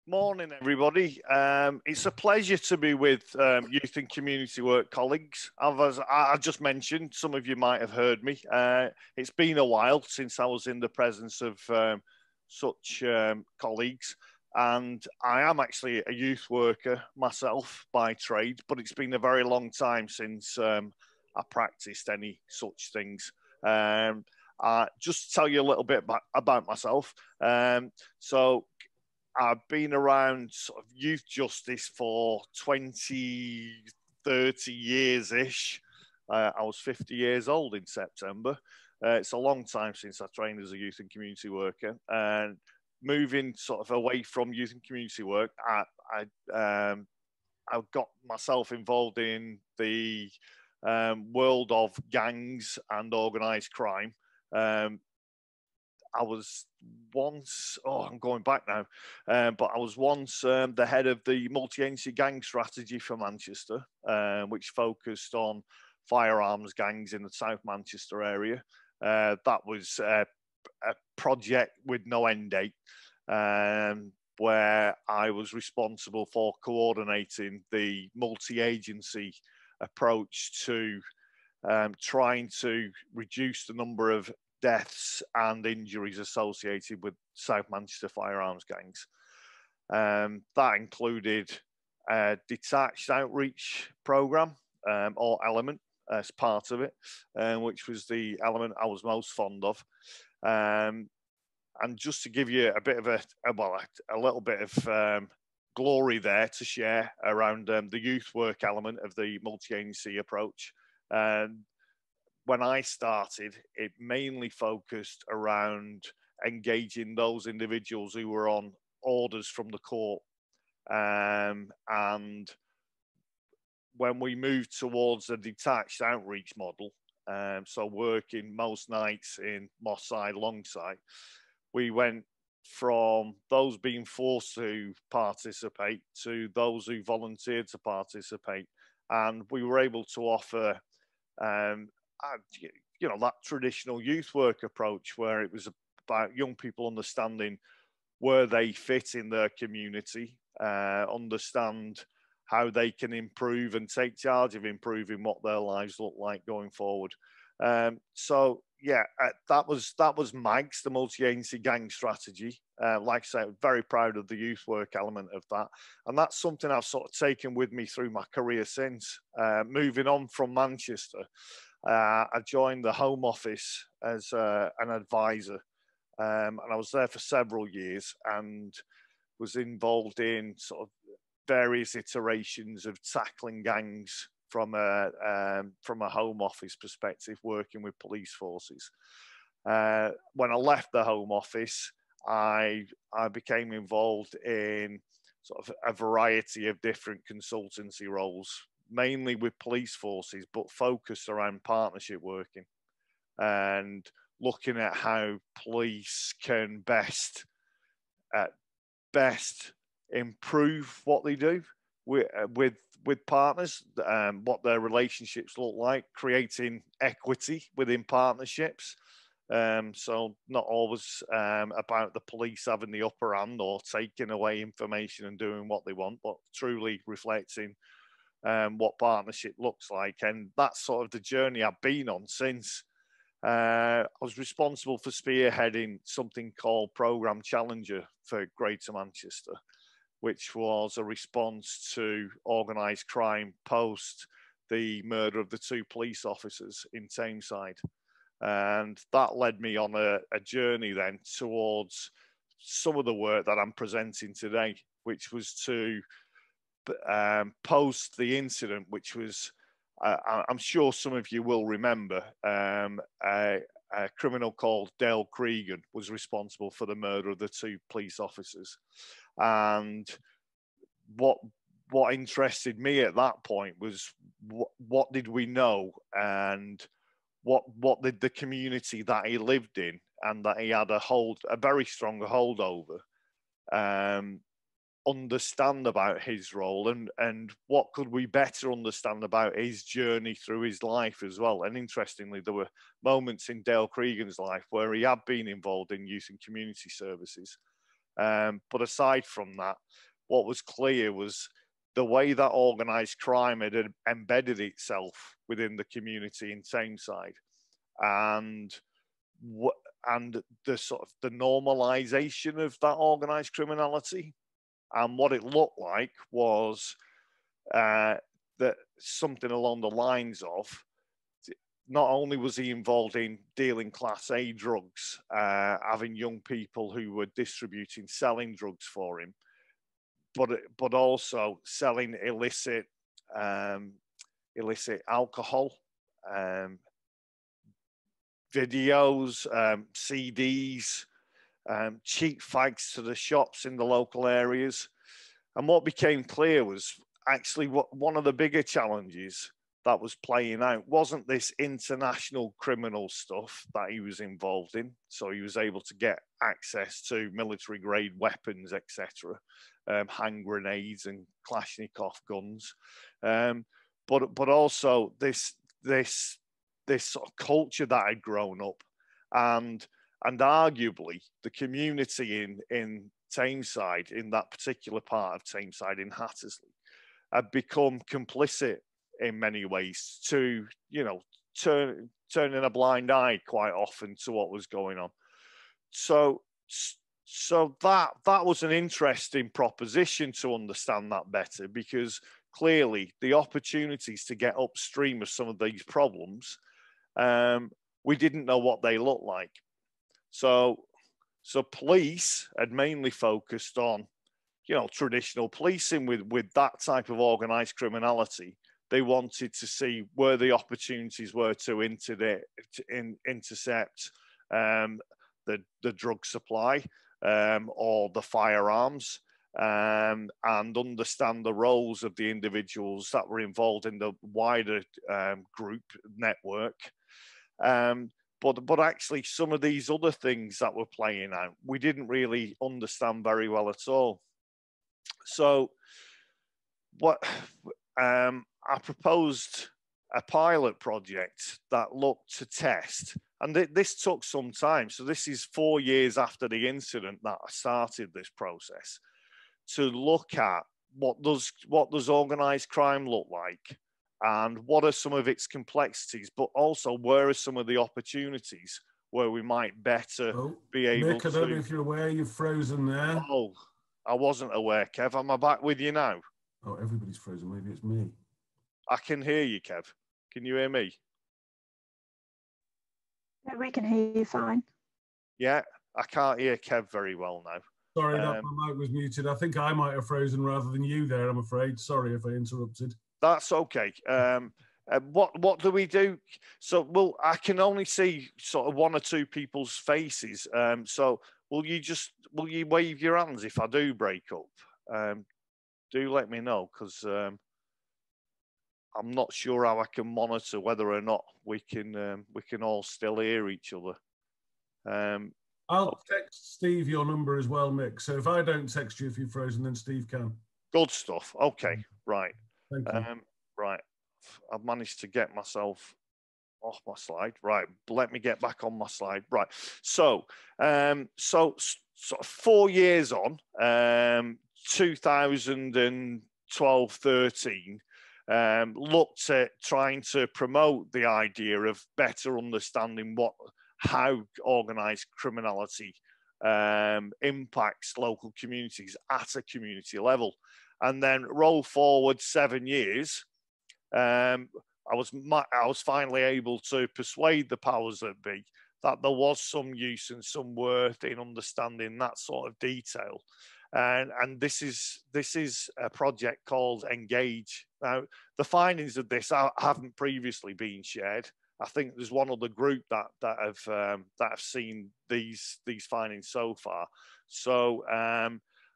Morning, everybody. It's a pleasure to be with youth and community work colleagues. As I just mentioned, some of you might have heard me. It's been a while since I was in the presence of such colleagues, and I am actually a youth worker myself by trade, but it's been a very long time since I practiced any such things. Just to tell you a little bit about myself. So I've been around sort of youth justice for 20, 30 years-ish. I was 50 years old in September. It's a long time since I trained as a youth and community worker. And moving sort of away from youth and community work, I got myself involved in the world of gangs and organised crime. I was once, I'm going back now, but I was once the head of the multi-agency gang strategy for Manchester, which focused on firearms gangs in the South Manchester area. That was a project with no end date, where I was responsible for coordinating the multi-agency approach to trying to reduce the number of deaths and injuries associated with South Manchester firearms gangs. That included a detached outreach program or element as part of it, which was the element I was most fond of. And just to give you a bit of a little bit of glory there to share around the youth work element of the multi-agency approach. When I started, it mainly focused around engaging those individuals who were on orders from the court. And when we moved towards a detached outreach model, so working most nights in Moss Side, Longside, we went from those being forced to participate to those who volunteered to participate. And we were able to offer that traditional youth work approach where it was about young people understanding where they fit in their community, understand how they can improve and take charge of improving what their lives look like going forward. So yeah, that was MAGS, the multi-agency gang strategy. Like I say, I'm very proud of the youth work element of that. And that's something I've sort of taken with me through my career since. Moving on from Manchester, I joined the Home Office as an advisor, and I was there for several years and was involved in sort of various iterations of tackling gangs from a Home Office perspective, working with police forces. When I left the Home Office, I became involved in sort of a variety of different consultancy roles, mainly with police forces, but focused around partnership working and looking at how police can best improve what they do with partners, what their relationships look like, creating equity within partnerships. So not always about the police having the upper hand or taking away information and doing what they want, but truly reflecting what partnership looks like. And that's sort of the journey I've been on since. I was responsible for spearheading something called Programme Challenger for Greater Manchester, which was a response to organised crime post the murder of the two police officers in Tameside. And that led me on a journey then towards some of the work that I'm presenting today, which was to post the incident, which was, I'm sure some of you will remember, a criminal called Dale Cregan was responsible for the murder of the two police officers. And what interested me at that point was what did we know, and what did the community that he lived in and that he had a very strong hold over understand about his role, and what could we better understand about his journey through his life as well. And interestingly, there were moments in Dale Cregan's life where he had been involved in youth and community services, But aside from that, what was clear was the way that organised crime had embedded itself within the community in Tameside, and the sort of the normalisation of that organised criminality. And what it looked like was that something along the lines of, not only was he involved in dealing Class A drugs, having young people who were distributing, selling drugs for him, but also selling illicit alcohol, videos, CDs, cheap fags to the shops in the local areas. And what became clear was actually one of the bigger challenges that was playing out wasn't this international criminal stuff that he was involved in. So he was able to get access to military grade weapons, etc., hand grenades and Kalashnikov guns, but also this sort of culture that had grown up, and arguably the community in Tameside, in that particular part of Tameside in Hattersley, had become complicit in many ways to, you know, turning a blind eye quite often to what was going on. So that was an interesting proposition to understand that better, because clearly the opportunities to get upstream of some of these problems, we didn't know what they looked like. So police had mainly focused on, you know, traditional policing with that type of organised criminality. They wanted to see where the opportunities were to intercept the drug supply or the firearms, and understand the roles of the individuals that were involved in the wider group network. But actually, some of these other things that were playing out, we didn't really understand very well at all. So I proposed a pilot project that looked to test, and this took some time. So this is 4 years after the incident that I started this process, to look at what does organised crime look like, and what are some of its complexities, but also where are some of the opportunities where we might better be able Nick, I don't know if you're aware, you've frozen there. Oh, I wasn't aware, Kev. Am I back with you now? Oh, everybody's frozen. Maybe it's me. I can hear you, Kev. Can you hear me? Yeah, we can hear you fine. Yeah, I can't hear Kev very well now. Sorry, that my mic was muted. I think I might have frozen rather than you there, I'm afraid. Sorry if I interrupted. That's okay. What do we do? So, well, I can only see sort of one or two people's faces. So will you wave your hands if I do break up? Do let me know, because I'm not sure how I can monitor whether or not we can all still hear each other. I'll text Steve your number as well, Mick. So if I don't text you if you're frozen, then Steve can. Good stuff. Okay, right. Thank you. Right. I've managed to get myself off my slide. Right. Let me get back on my slide. Right. So, so 4 years on, 2012, 13, looked at trying to promote the idea of better understanding how organised criminality impacts local communities at a community level. And then roll forward 7 years, I was finally able to persuade the powers that be that there was some use and some worth in understanding that sort of detail. And this is a project called Engage. Now, the findings of this haven't previously been shared. I think there's one other group that have seen these findings so far. So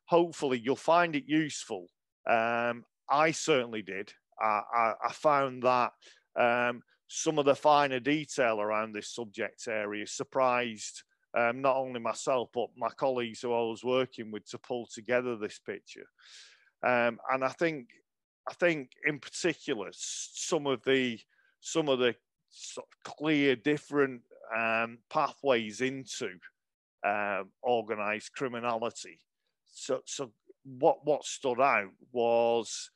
hopefully you'll find it useful. I certainly did. I found that some of the finer detail around this subject area surprised not only myself, but my colleagues who I was working with to pull together this picture. And I think in particular, some of the sort of clear different pathways into organised criminality. So what stood out was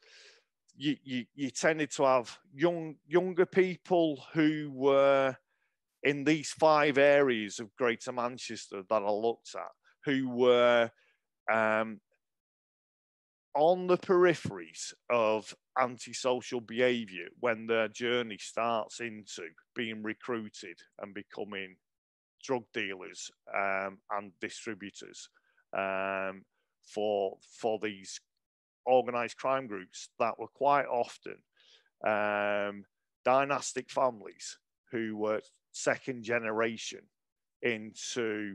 you tended to have younger people who were in these 5 areas of Greater Manchester that I looked at, who were on the peripheries of antisocial behaviour when their journey starts into being recruited and becoming drug dealers and distributors for these organised crime groups that were quite often dynastic families who were second generation into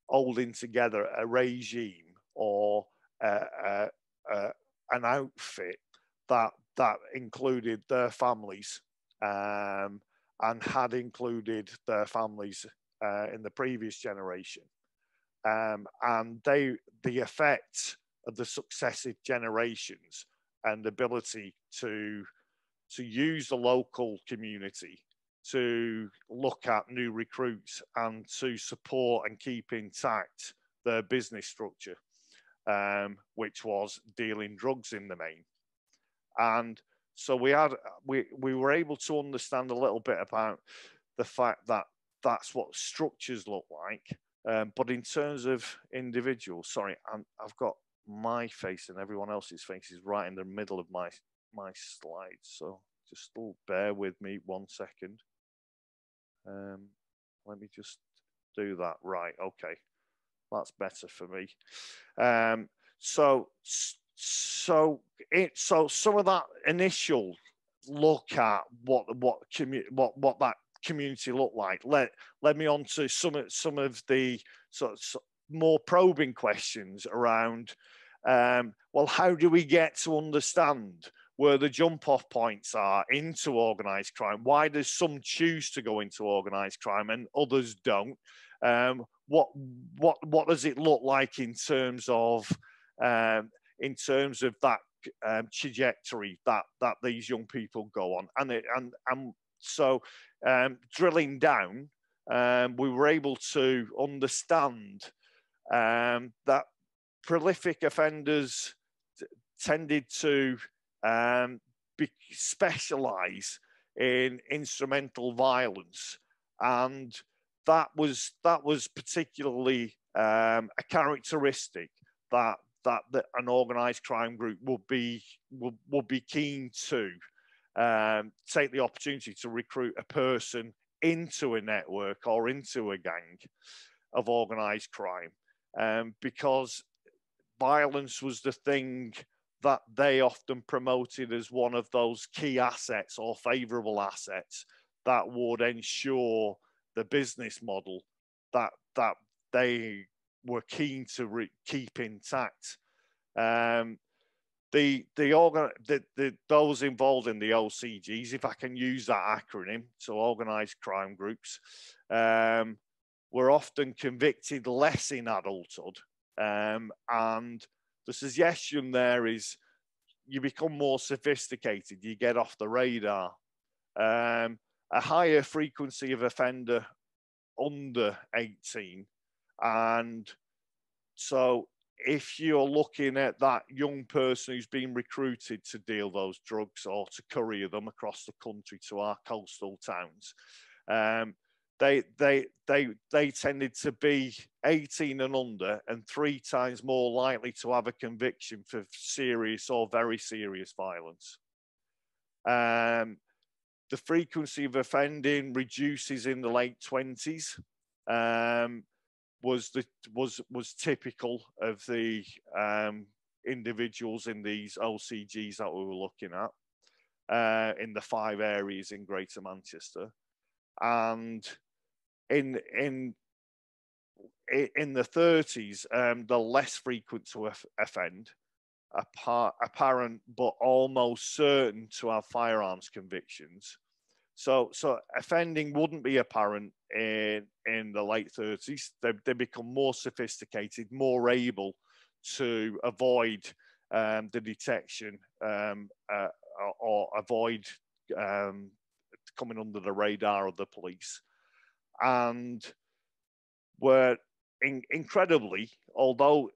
holding together a regime or an outfit that included their families and had included their families in the previous generation. And the effect of the successive generations and the ability to use the local community to look at new recruits and to support and keep intact their business structure, which was dealing drugs in the main. And so we were able to understand a little bit about the fact that that's what structures look like. But in terms of individuals, sorry, I've got my face and everyone else's face is right in the middle of my slides. So just still bear with me 1 second. Let me just do that. Right. Okay. That's better for me. So some of that initial look at what that community looked like led me on to some of the sort of more probing questions around well, how do we get to understand where the jump-off points are into organised crime? Why does some choose to go into organised crime and others don't? What does it look like in terms of that trajectory that these young people go on? And so drilling down, we were able to understand that prolific offenders tended to specialize in instrumental violence, and that was particularly a characteristic that an organized crime group would be keen to take the opportunity to recruit a person into a network or into a gang of organized crime, because violence was the thing that they often promoted as one of those key assets or favorable assets that would ensure the business model that they were keen to keep intact. Those involved in the OCGs, if I can use that acronym, so organised crime groups, were often convicted less in adulthood. And the suggestion there is you become more sophisticated, you get off the radar. A higher frequency of offender under 18. And so if you're looking at that young person who's been recruited to deal those drugs or to courier them across the country to our coastal towns, they tended to be 18 and under and 3 times more likely to have a conviction for serious or very serious violence. The frequency of offending reduces in the late 20s, was typical of the individuals in these OCGs that we were looking at in the 5 areas in Greater Manchester. And in the 30s, they're less frequent to offend, apparent but almost certain to have firearms convictions. So offending wouldn't be apparent in the late 30s. They become more sophisticated, more able to avoid the detection or avoid coming under the radar of the police. And where incredibly, although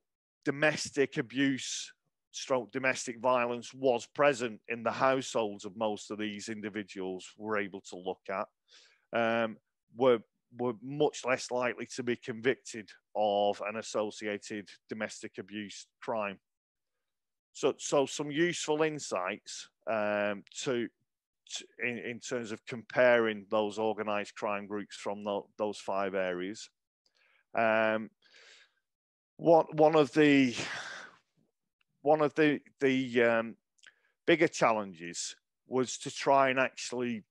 domestic abuse stroke domestic violence was present in the households of most of these individuals we're able to look at, were much less likely to be convicted of an associated domestic abuse crime. So some useful insights in terms of comparing those organised crime groups from those 5 areas. One of the bigger challenges was to try and actually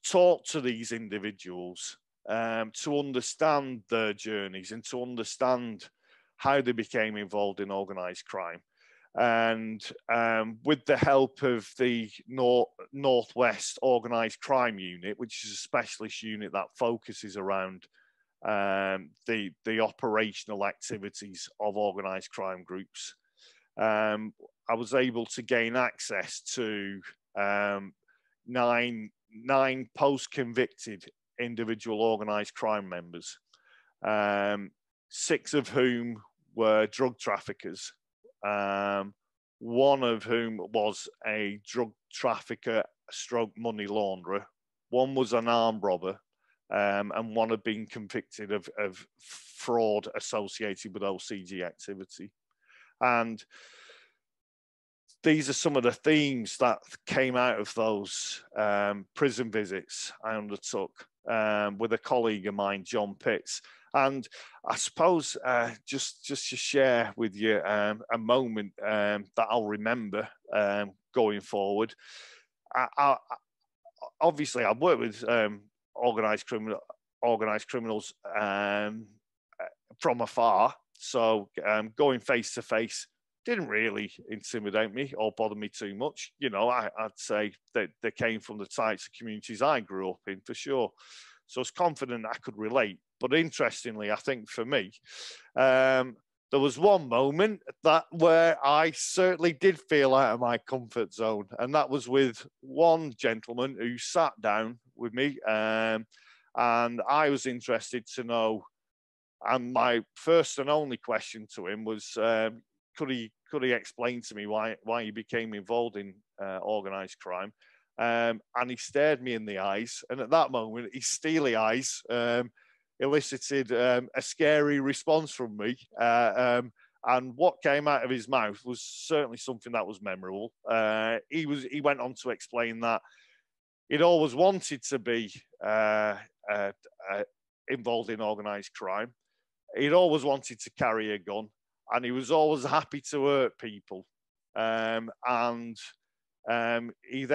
talk to these individuals to understand their journeys and to understand how they became involved in organised crime. And with the help of the Northwest Organised Crime Unit, which is a specialist unit that focuses around the operational activities of organised crime groups, I was able to gain access to 9 post-convicted individual organised crime members, 6 of whom were drug traffickers, 1 of whom was a drug trafficker stroke money launderer, 1 was an armed robber, and 1 had been convicted of fraud associated with OCG activity. And these are some of the themes that came out of those prison visits I undertook with a colleague of mine, John Pitts. And I suppose just to share with you a moment that I'll remember going forward. Obviously, I've worked with organised criminals from afar, so going face to face didn't really intimidate me or bother me too much. You know, I'd say that they came from the types of communities I grew up in, for sure. So I was confident I could relate. But interestingly, I think for me, there was one moment where I certainly did feel out of my comfort zone. And that was with one gentleman who sat down with me. And I was interested to know, and my first and only question to him was, could he explain to me why he became involved in organised crime? And he stared me in the eyes, and at that moment, his steely eyes elicited a scary response from me. And what came out of his mouth was certainly something that was memorable. He went on to explain that he'd always wanted to be involved in organised crime. He'd always wanted to carry a gun. And he was always happy to hurt people, and he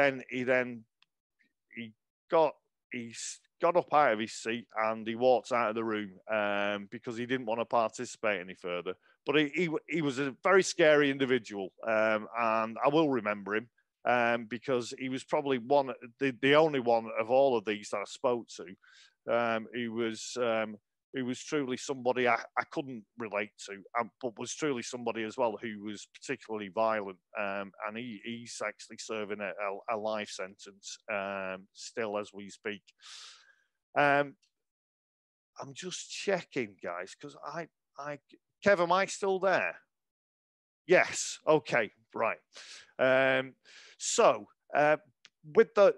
got up out of his seat and he walked out of the room because he didn't want to participate any further. But he was a very scary individual, and I will remember him because he was probably the only one of all of these that I spoke to. He was truly somebody I couldn't relate to, but was truly somebody as well who was particularly violent. And he's actually serving a life sentence still as we speak. I'm just checking, guys, because Kev, am I still there? Yes. Okay. Right. So with the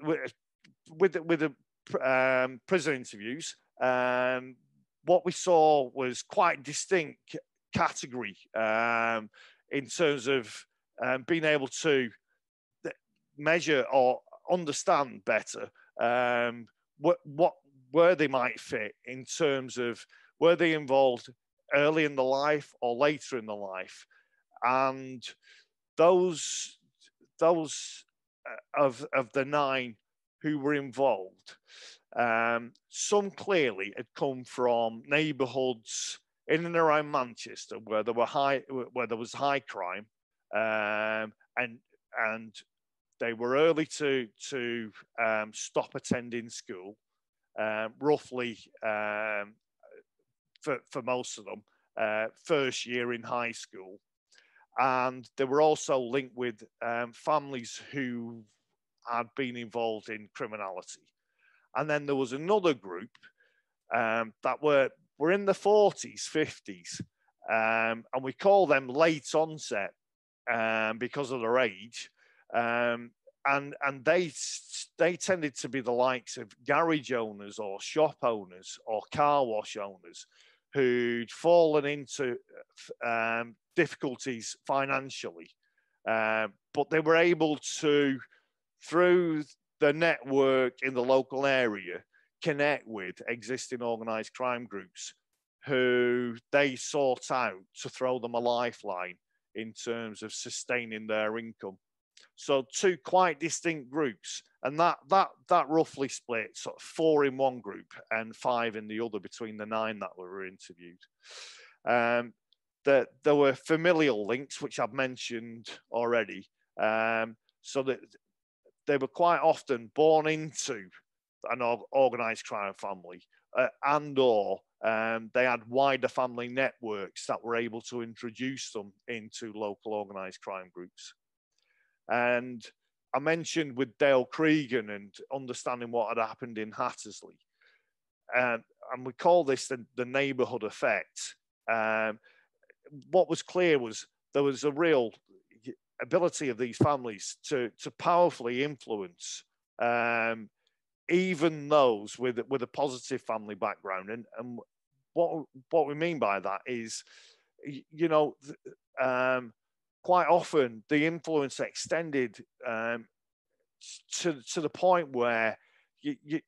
prison interviews, what we saw was quite distinct category in terms of being able to measure or understand better where they might fit in terms of were they involved early in the life or later in the life. And those of the 9 who were involved, some clearly had come from neighbourhoods in and around Manchester where there was high crime, and they were early to stop attending school, roughly for most of them, first year in high school, and they were also linked with families who had been involved in criminality. And then there was another group that were were in the 40s, 50s, and we call them late onset because of their age. And they tended to be the likes of garage owners or shop owners or car wash owners who'd fallen into difficulties financially, but they were able to, through the network in the local area, connect with existing organised crime groups who they sought out to throw them a lifeline in terms of sustaining their income. So two quite distinct groups, and that roughly split sort of 4 in one group and 5 in the other between the 9 that were interviewed. There were familial links, which I've mentioned already, so that they were quite often born into an organised crime family, and or they had wider family networks that were able to introduce them into local organised crime groups. And I mentioned with Dale Cregan and understanding what had happened in Hattersley, and we call this the neighbourhood effect. What was clear was there was a real ability of these families to powerfully influence even those with a positive family background. And what we mean by that is, you know, quite often the influence extended to the point where you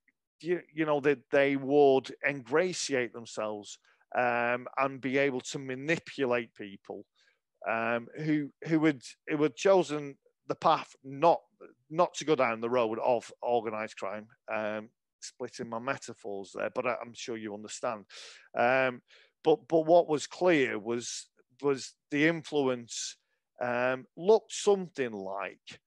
know that they would ingratiate themselves and be able to manipulate people who had chosen the path not to go down the road of organised crime. Splitting my metaphors there, but I'm sure you understand. But what was clear was the influence looked something like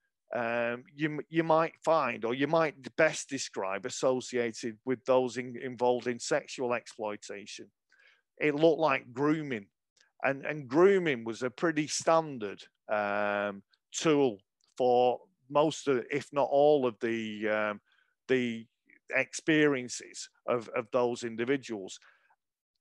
you might find, or you might best describe, associated with those involved in sexual exploitation. It looked like grooming, and grooming was a pretty standard tool for most of, if not all of the experiences of those individuals.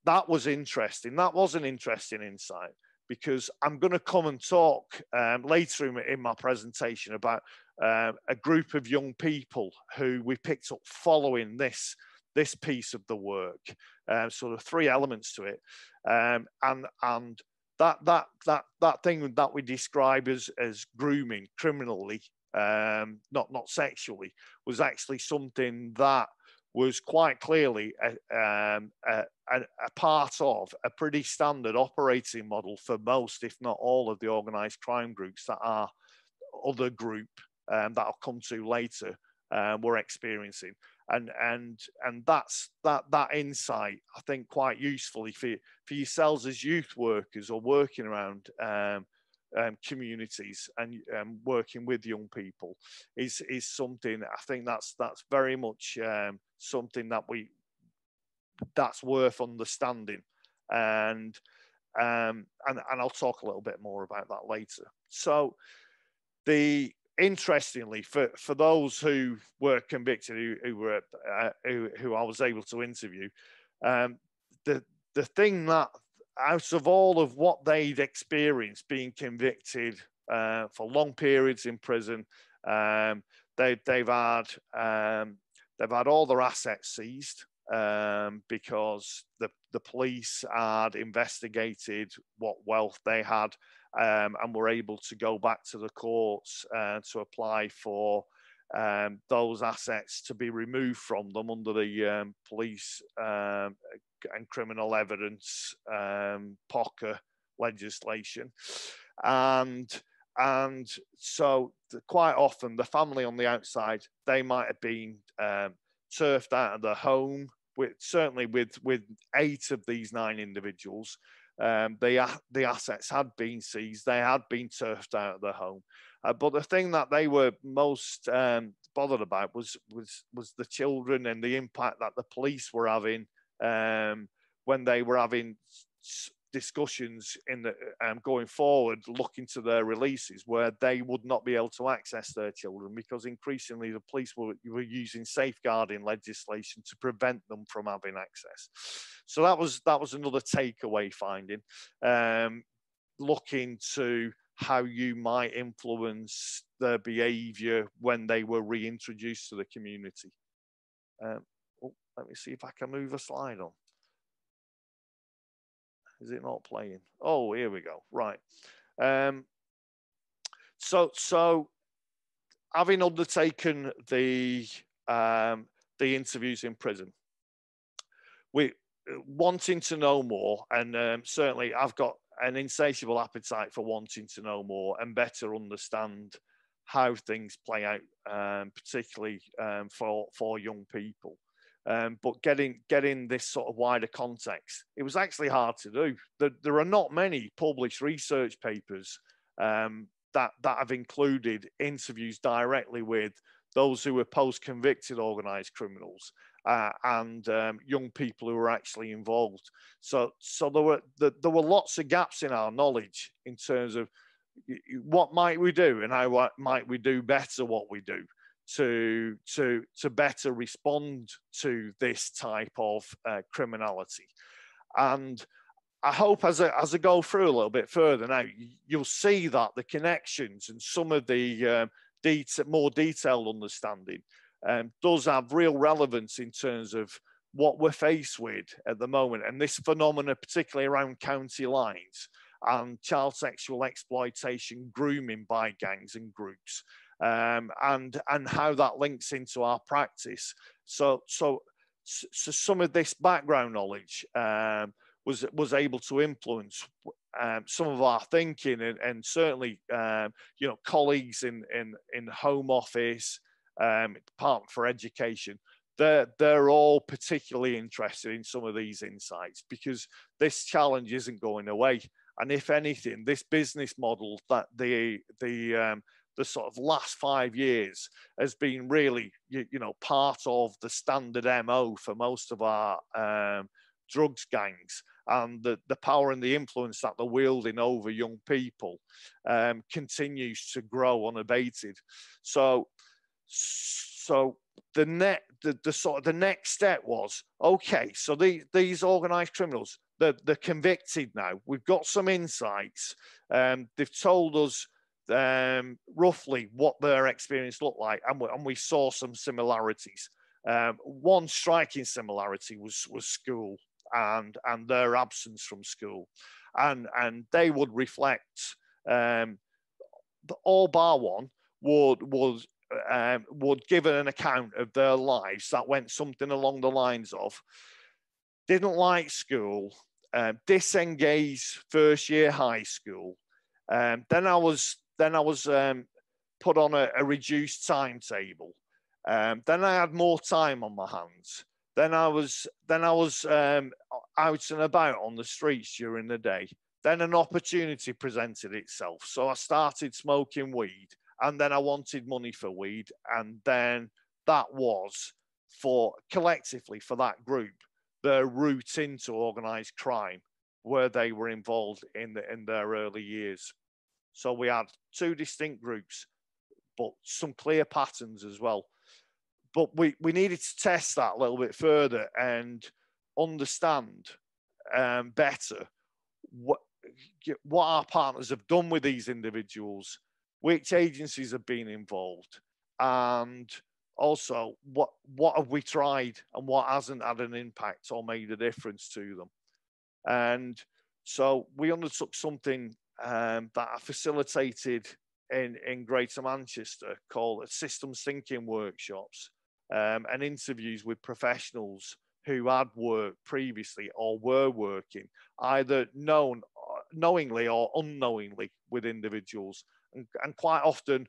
That was interesting. That was an interesting insight, because I'm going to come and talk later in my presentation about a group of young people who we picked up following this piece of the work. Sort of 3 elements to it, and that thing that we describe as grooming criminally, not sexually, was actually something that was quite clearly a part of a pretty standard operating model for most, if not all, of the organised crime groups that our other group that I'll come to later were experiencing. And that's that insight, I think, quite usefully for yourselves as youth workers or working around communities and working with young people is something. I think that's very much something that's worth understanding, and I'll talk a little bit more about that later. So interestingly, for those who were convicted, who I was able to interview, the thing that, out of all of what they'd experienced being convicted for long periods in prison, they've had all their assets seized because the police had investigated what wealth they had, and were able to go back to the courts to apply for those assets to be removed from them under the police and criminal evidence POCA legislation. And so quite often the family on the outside, they might have been turfed out of their home, certainly with 8 of these 9 individuals. The assets had been seized, they had been turfed out of their home. But the thing that they were most bothered about was the children and the impact that the police were having when they were having discussions in the going forward, looking to their releases, where they would not be able to access their children because increasingly the police were using safeguarding legislation to prevent them from having access. So that was another takeaway finding, looking to how you might influence their behaviour when they were reintroduced to the community. Let me see if I can move a slide on. Is it not playing? Oh, here we go. Right. So having undertaken the interviews in prison, we wanting to know more, and certainly I've got an insatiable appetite for wanting to know more and better understand how things play out, particularly for young people. But getting this sort of wider context, it was actually hard to do. There are not many published research papers that have included interviews directly with those who were post-convicted organised criminals and young people who were actually involved. So there were lots of gaps in our knowledge in terms of what might we do and how might we do better what we do to better respond to this type of criminality. And I hope as I go through a little bit further now, you'll see that the connections and some of the more detailed understanding does have real relevance in terms of what we're faced with at the moment. And this phenomena, particularly around county lines and child sexual exploitation, grooming by gangs and groups, and how that links into our practice. So some of this background knowledge was able to influence some of our thinking, and certainly colleagues in Home Office, Department for Education, they're all particularly interested in some of these insights because this challenge isn't going away. And if anything, this business model that the sort of last 5 years has been really, part of the standard MO for most of our drugs gangs, and the power and the influence that they're wielding over young people continues to grow unabated. So the next step was, okay, so these organised criminals, they're convicted now. We've got some insights. They've told us roughly what their experience looked like, and we saw some similarities. One striking similarity was school and their absence from school, and they would reflect all bar one would give an account of their lives that went something along the lines of: didn't like school, disengaged first year high school, then I was put on a reduced timetable, then I had more time on my hands, then I was out and about on the streets during the day, then an opportunity presented itself, so I started smoking weed, and then I wanted money for weed, and then that was collectively for that group their route into organised crime, where they were involved in their early years. So we had two distinct groups, but some clear patterns as well. But we needed to test that a little bit further and understand better what our partners have done with these individuals, which agencies have been involved, and also what have we tried and what hasn't had an impact or made a difference to them. And so we undertook something that I facilitated in Greater Manchester called systems thinking workshops, and interviews with professionals who had worked previously or were working either knowingly or unknowingly with individuals, and quite often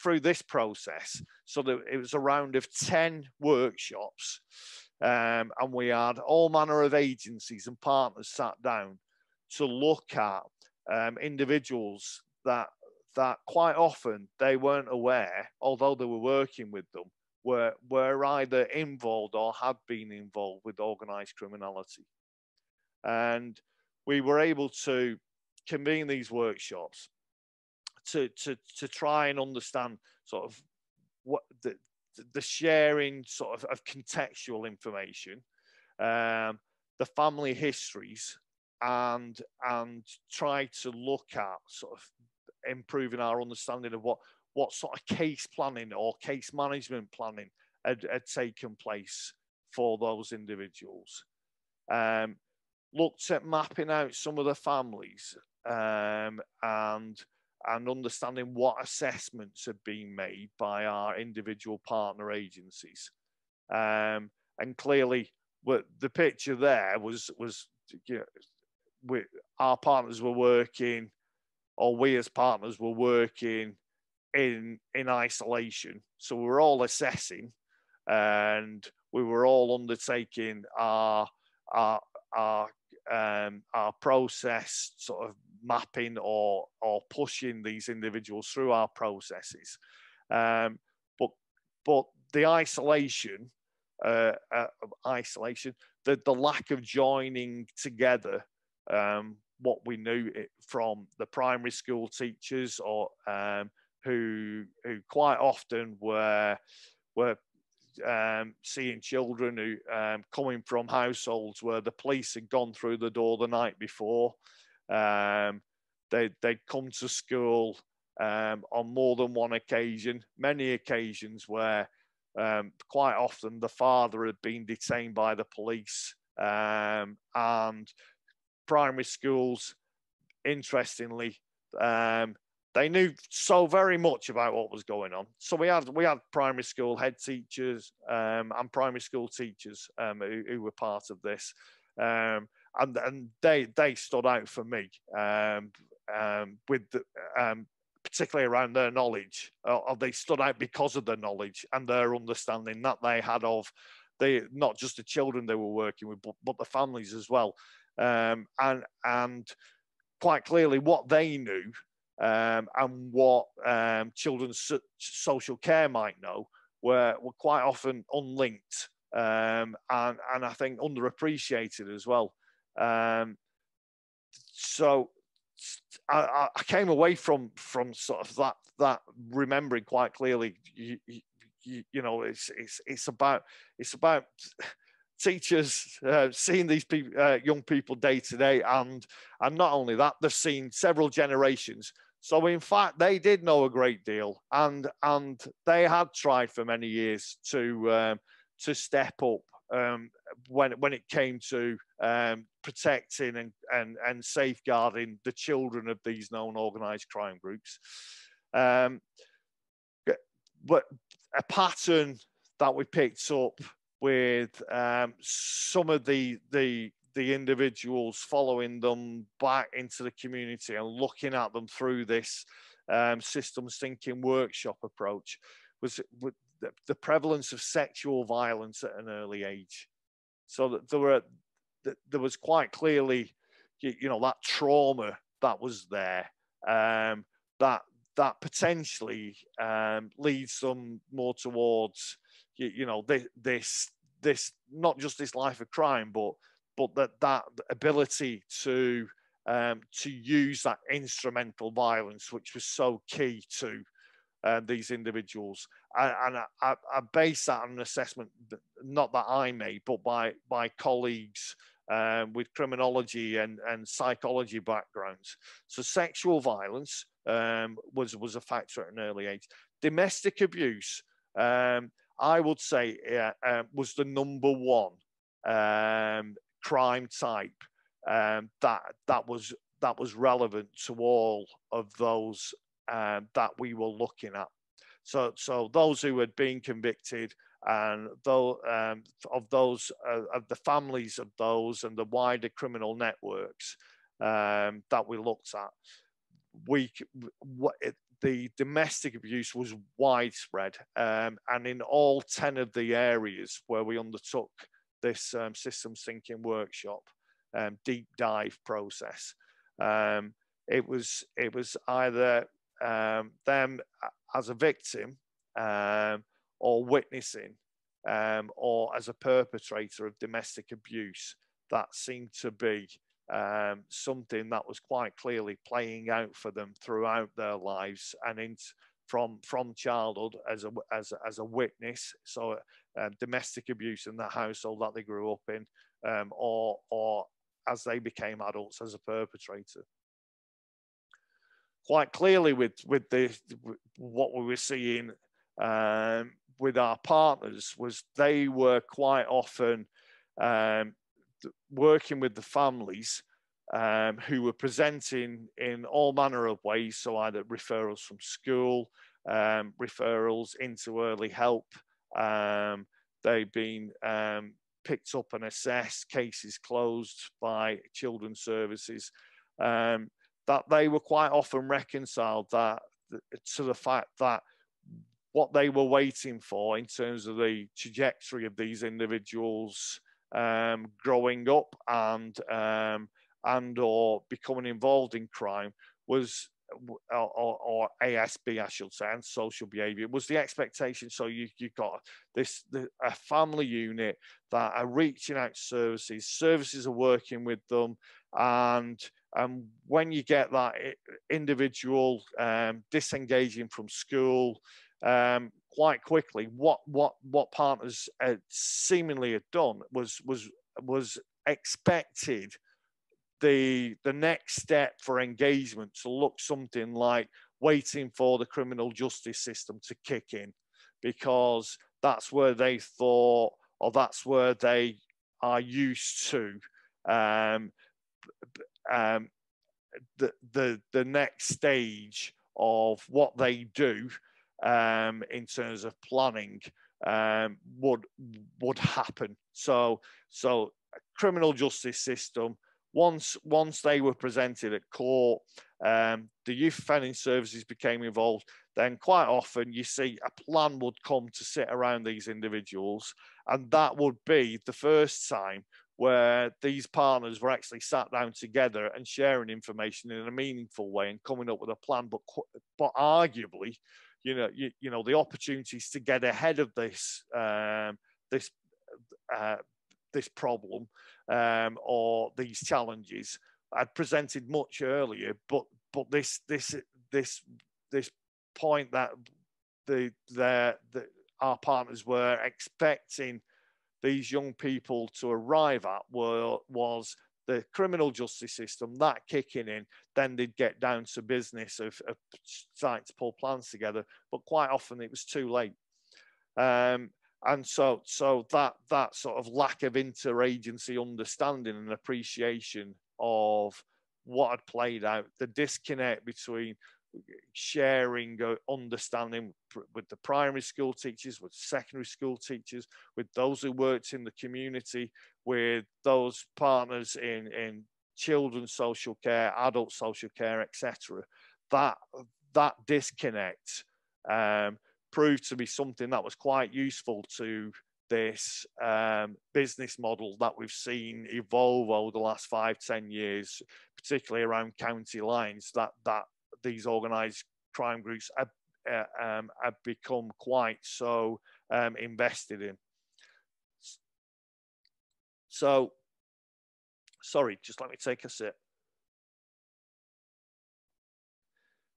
through this process. So that it was a round of 10 workshops, and we had all manner of agencies and partners sat down to look at individuals that quite often they weren't aware, although they were working with them, were either involved or had been involved with organised criminality. And we were able to convene these workshops to try and understand sort of what the sharing sort of contextual information, the family histories, and try to look at sort of improving our understanding of what sort of case planning or case management planning had taken place for those individuals. Looked at mapping out some of the families, and understanding what assessments had been made by our individual partner agencies. And clearly, the picture there was you know, our partners were working, or we as partners were working in isolation. So we were all assessing, and we were all undertaking our process sort of mapping or pushing these individuals through our processes. But the isolation, the lack of joining together, what we knew from the primary school teachers, or who quite often were seeing children who coming from households where the police had gone through the door the night before. They'd come to school on more than one occasion, many occasions where quite often the father had been detained by the police, and primary schools, interestingly, they knew so very much about what was going on. So we had primary school head teachers and primary school teachers who were part of this, and they stood out for me with particularly around their knowledge. They stood out because of their knowledge and their understanding that they had of not just the children they were working with, but the families as well, and quite clearly what they knew. And what children's social care might know were quite often unlinked, and I think underappreciated as well. So I came away from sort of that remembering quite clearly. You know, it's about teachers seeing these people, young people day to day, and not only that, they've seen several generations. So in fact, they did know a great deal, and they had tried for many years to step up when it came to protecting and safeguarding the children of these known organised crime groups. But a pattern that we picked up with some of the individuals, following them back into the community and looking at them through this systems thinking workshop approach, was the prevalence of sexual violence at an early age. So that there was quite clearly, you know, that trauma that was there, that potentially leads them more towards, you know, this not just this life of crime, but that ability to use that instrumental violence, which was so key to these individuals. And I base that on an assessment, not that I made, but by colleagues with criminology and psychology backgrounds. So sexual violence was a factor at an early age. Domestic abuse, I would say, was the number one crime type that was relevant to all of those that we were looking at. So those who had been convicted, and though of the families of those and the wider criminal networks that we looked at, the domestic abuse was widespread, and in all 10 of the areas where we undertook this systems thinking workshop deep dive process, it was either them as a victim or witnessing or as a perpetrator of domestic abuse that seemed to be something that was quite clearly playing out for them throughout their lives and from childhood as a witness. So domestic abuse in the household that they grew up in, or as they became adults as a perpetrator. Quite clearly with what we were seeing with our partners was they were quite often working with the families who were presenting in all manner of ways, so either referrals from school, referrals into early help, they've been picked up and assessed, cases closed by children's services, that they were quite often reconciled that to the fact that what they were waiting for in terms of the trajectory of these individuals growing up and or becoming involved in crime was, or ASB, I should say, and social behaviour, was the expectation. So you've got a family unit that are reaching out to services are working with them, and when you get that individual disengaging from school, quite quickly, what partners seemingly had done was expected the next step for engagement to look something like waiting for the criminal justice system to kick in, because that's where they thought, or that's where they are used to the next stage of what they do in terms of planning would happen. So criminal justice system, once they were presented at court, the youth offending services became involved, then quite often you see a plan would come to sit around these individuals, and that would be the first time where these partners were actually sat down together and sharing information in a meaningful way and coming up with a plan. But arguably, the opportunities to get ahead of this this problem or these challenges had presented much earlier. But this point that our partners were expecting these young people to arrive at was the criminal justice system, that kicking in, then they'd get down to business of starting to pull plans together. But quite often it was too late. And so that sort of lack of interagency understanding and appreciation of what had played out, the disconnect between sharing, understanding with the primary school teachers, with secondary school teachers, with those who worked in the community, with those partners in children's social care, adult social care, etc. That disconnect proved to be something that was quite useful to this business model that we've seen evolve over the last 5-10 years, particularly around county lines, that these organised crime groups have become quite so invested in. So, sorry, just let me take a sip.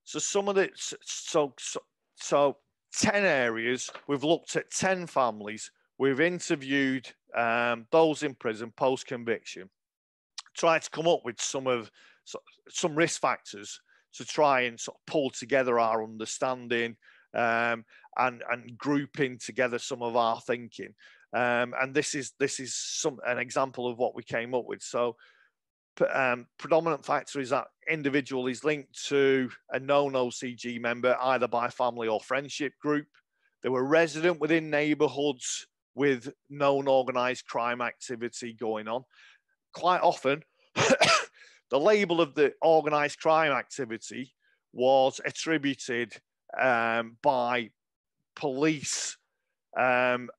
So some of the, so 10 areas, we've looked at 10 families, we've interviewed those in prison post-conviction, tried to come up with some risk factors to try and sort of pull together our understanding and grouping together some of our thinking. And this is an example of what we came up with. So predominant factor is that individual is linked to a known OCG member, either by family or friendship group. They were resident within neighbourhoods with known organised crime activity going on. Quite often, the label of the organised crime activity was attributed by police and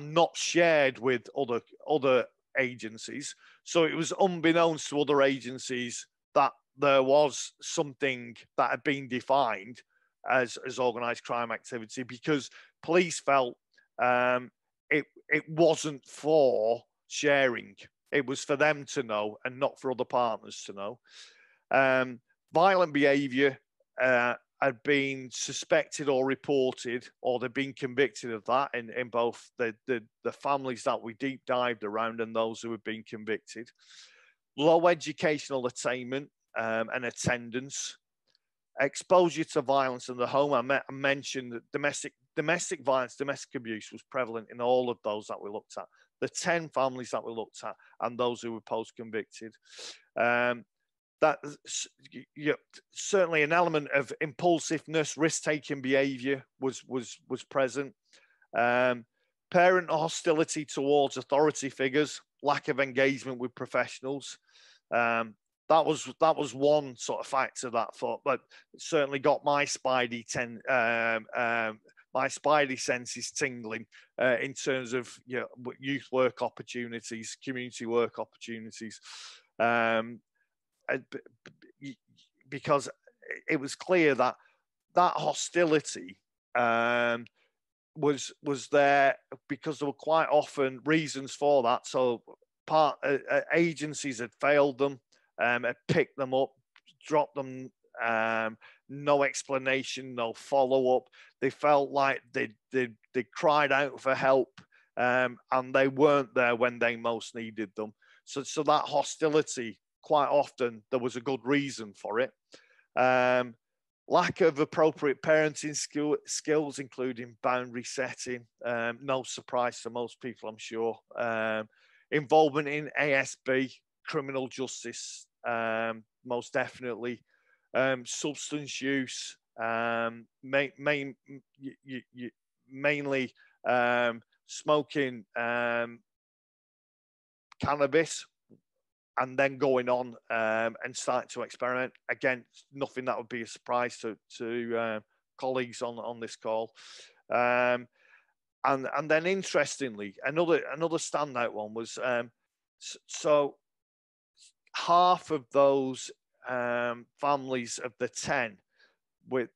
not shared with other agencies. So it was unbeknownst to other agencies that there was something that had been defined as organised crime activity, because police felt it wasn't for sharing. It was for them to know and not for other partners to know. Violent behaviour had been suspected or reported, or they'd been convicted of that in both the families that we deep dived around and those who had been convicted. Low educational attainment and attendance. Exposure to violence in the home. I mentioned that domestic violence, domestic abuse was prevalent in all of those that we looked at. The 10 families that we looked at and those who were post-convicted. That certainly an element of impulsiveness, risk-taking behaviour was present. Parent hostility towards authority figures, lack of engagement with professionals. That was one sort of factor that thought, but certainly got my spidey senses tingling in terms of youth work opportunities, community work opportunities, because it was clear that hostility was there because there were quite often reasons for that. So agencies had failed them. Had picked them up, dropped them, no explanation, no follow-up. They felt like they cried out for help, and they weren't there when they most needed them. So that hostility, quite often, there was a good reason for it. Lack of appropriate parenting skills, including boundary setting. No surprise to most people, I'm sure. Involvement in ASB, criminal justice, most definitely. Substance use, mainly smoking cannabis, and then going on and starting to experiment. Again, nothing that would be a surprise to colleagues on this call. And then interestingly, another standout one was so half of those families of the 10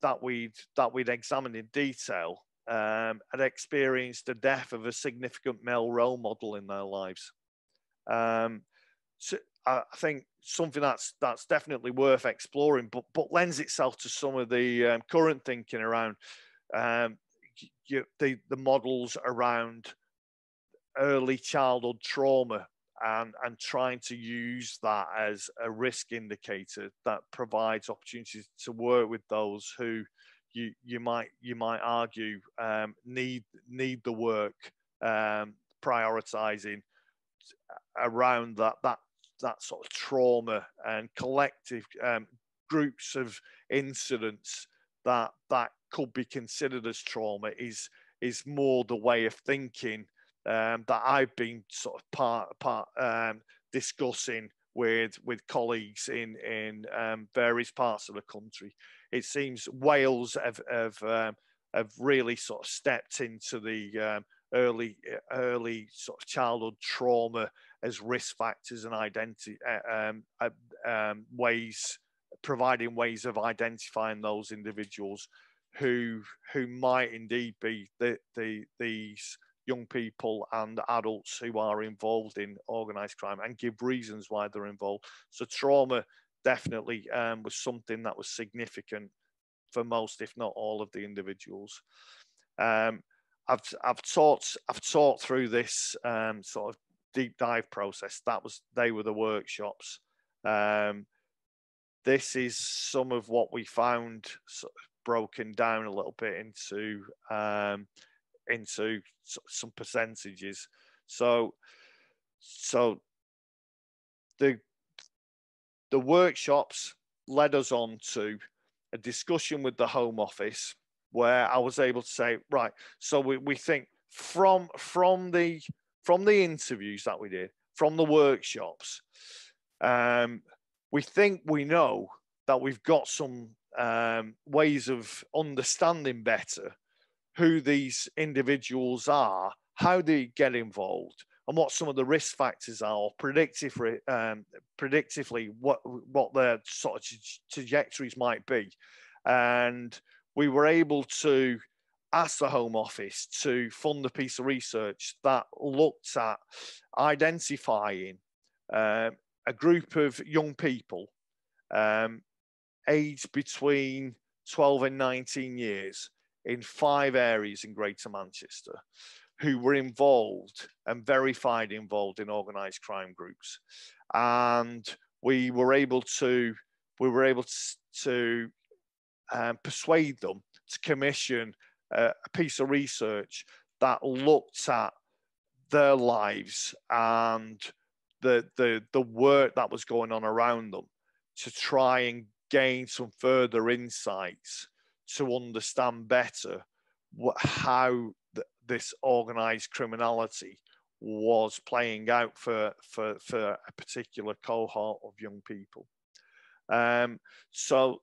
that we'd examined in detail had experienced the death of a significant male role model in their lives. So I think something that's definitely worth exploring, but lends itself to some of the current thinking around the models around early childhood trauma and trying to use that as a risk indicator that provides opportunities to work with those who you might argue need the work, prioritizing around that sort of trauma and collective groups of incidents that could be considered as trauma is more the way of thinking that I've been sort of part discussing with colleagues in various parts of the country. It seems Wales have really sort of stepped into the early sort of childhood trauma as risk factors and identity ways, providing ways of identifying those individuals who might indeed be these young people and adults who are involved in organised crime, and give reasons why they're involved. So trauma definitely was something that was significant for most, if not all, of the individuals. I've taught through this sort of deep dive process. They were the workshops. This is some of what we found sort of broken down a little bit into some percentages. So the workshops led us on to a discussion with the Home Office, where I was able to say, right, so we think from the interviews that we did, from the workshops, we think we know that we've got some ways of understanding better who these individuals are, how they get involved, and what some of the risk factors are, or predictively what their sort of trajectories might be. And we were able to ask the Home Office to fund a piece of research that looked at identifying a group of young people aged between 12 and 19 years in 5 areas in Greater Manchester who were involved and verified involved in organised crime groups. And we were able to persuade them to commission a piece of research that looked at their lives and the work that was going on around them, to try and gain some further insights to understand better how this organised criminality was playing out for a particular cohort of young people. So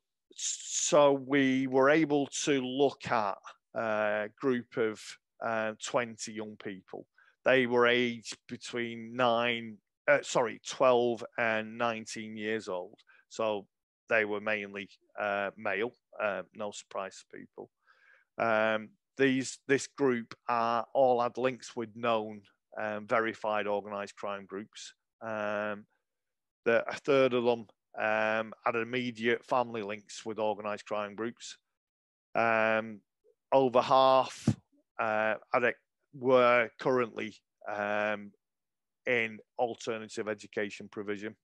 we were able to look at a group of 20 young people. They were aged between 12 and 19 years old. So they were mainly male, no surprise to people. This group all had links with known verified organised crime groups. A third of them had immediate family links with organised crime groups. Over half were currently in alternative education provision.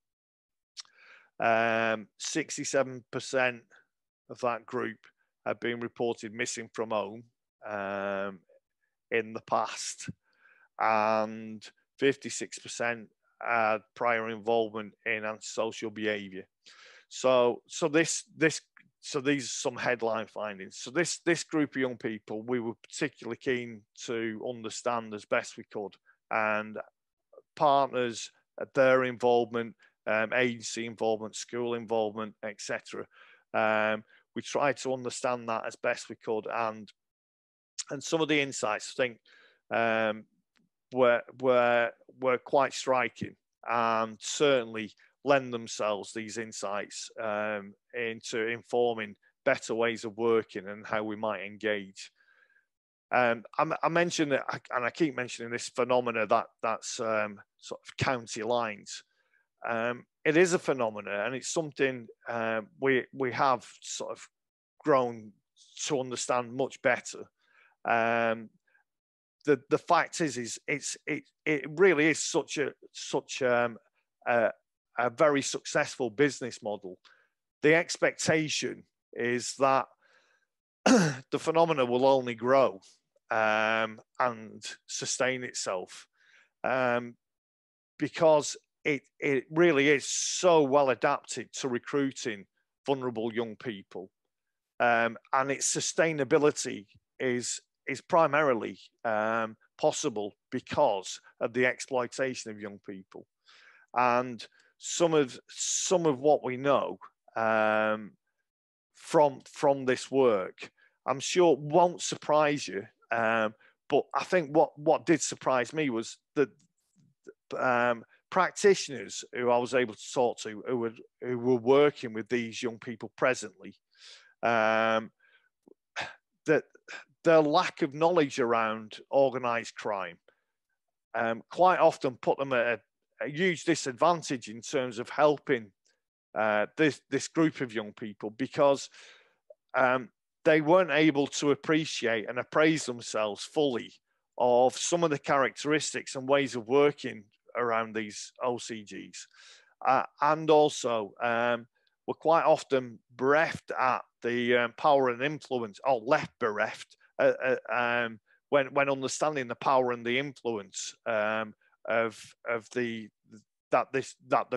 67% of that group had been reported missing from home in the past, and 56% had prior involvement in antisocial behaviour. So these are some headline findings. So this group of young people, we were particularly keen to understand as best we could, and partners, their involvement, agency involvement, school involvement, etc. We tried to understand that as best we could, and some of the insights, I think, were quite striking, and certainly lend themselves, these insights, into informing better ways of working and how we might engage. I mentioned that, and I keep mentioning this phenomena that's sort of county lines. It is a phenomena, and it's something we have sort of grown to understand much better. The fact is it really is such a very successful business model. The expectation is that the phenomena will only grow and sustain itself, because it really is so well adapted to recruiting vulnerable young people, and its sustainability is primarily possible because of the exploitation of young people. And some of what we know from this work, I'm sure won't surprise you, but I think what did surprise me was that practitioners who I was able to talk to, who were working with these young people presently, that their lack of knowledge around organised crime quite often put them at a huge disadvantage in terms of helping this group of young people, because they weren't able to appreciate and appraise themselves fully of some of the characteristics and ways of working around these OCGs, and also were quite often bereft at the power and influence, or left bereft when understanding the power and the influence of the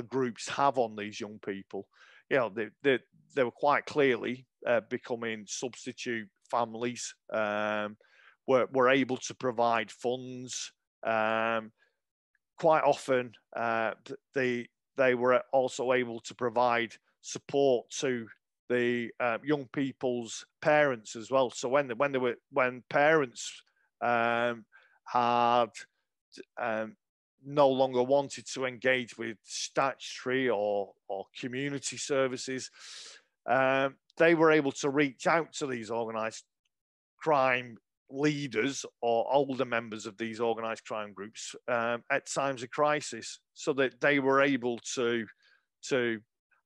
groups have on these young people. You know, they were quite clearly becoming substitute families. Were able to provide funds. Quite often, they were also able to provide support to the young people's parents as well. So when parents had no longer wanted to engage with statutory or community services, they were able to reach out to these organised crime leaders or older members of these organised crime groups at times of crisis, so that they were able to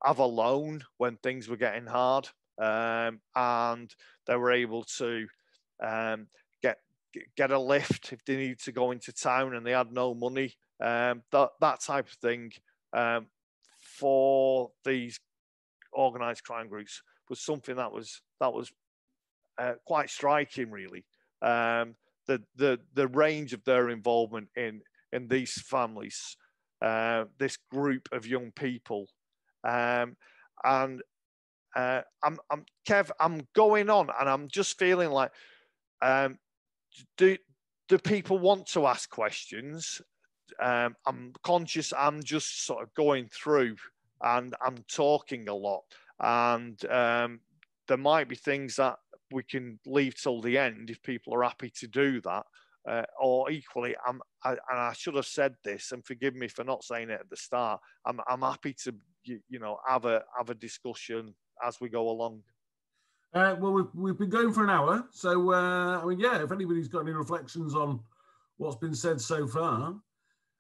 have a loan when things were getting hard, and they were able to get a lift if they needed to go into town and they had no money. That type of thing for these organised crime groups was something that was quite striking, really. The range of their involvement in these families, this group of young people, and Kev, I'm going on, and I'm just feeling like, do people want to ask questions? I'm conscious I'm just sort of going through and I'm talking a lot, and there might be things that we can leave till the end if people are happy to do that. Or equally, and I should have said this, and forgive me for not saying it at the start, I'm happy to have a discussion as we go along. Well, we've been going for an hour, so I mean, yeah, if anybody's got any reflections on what's been said so far,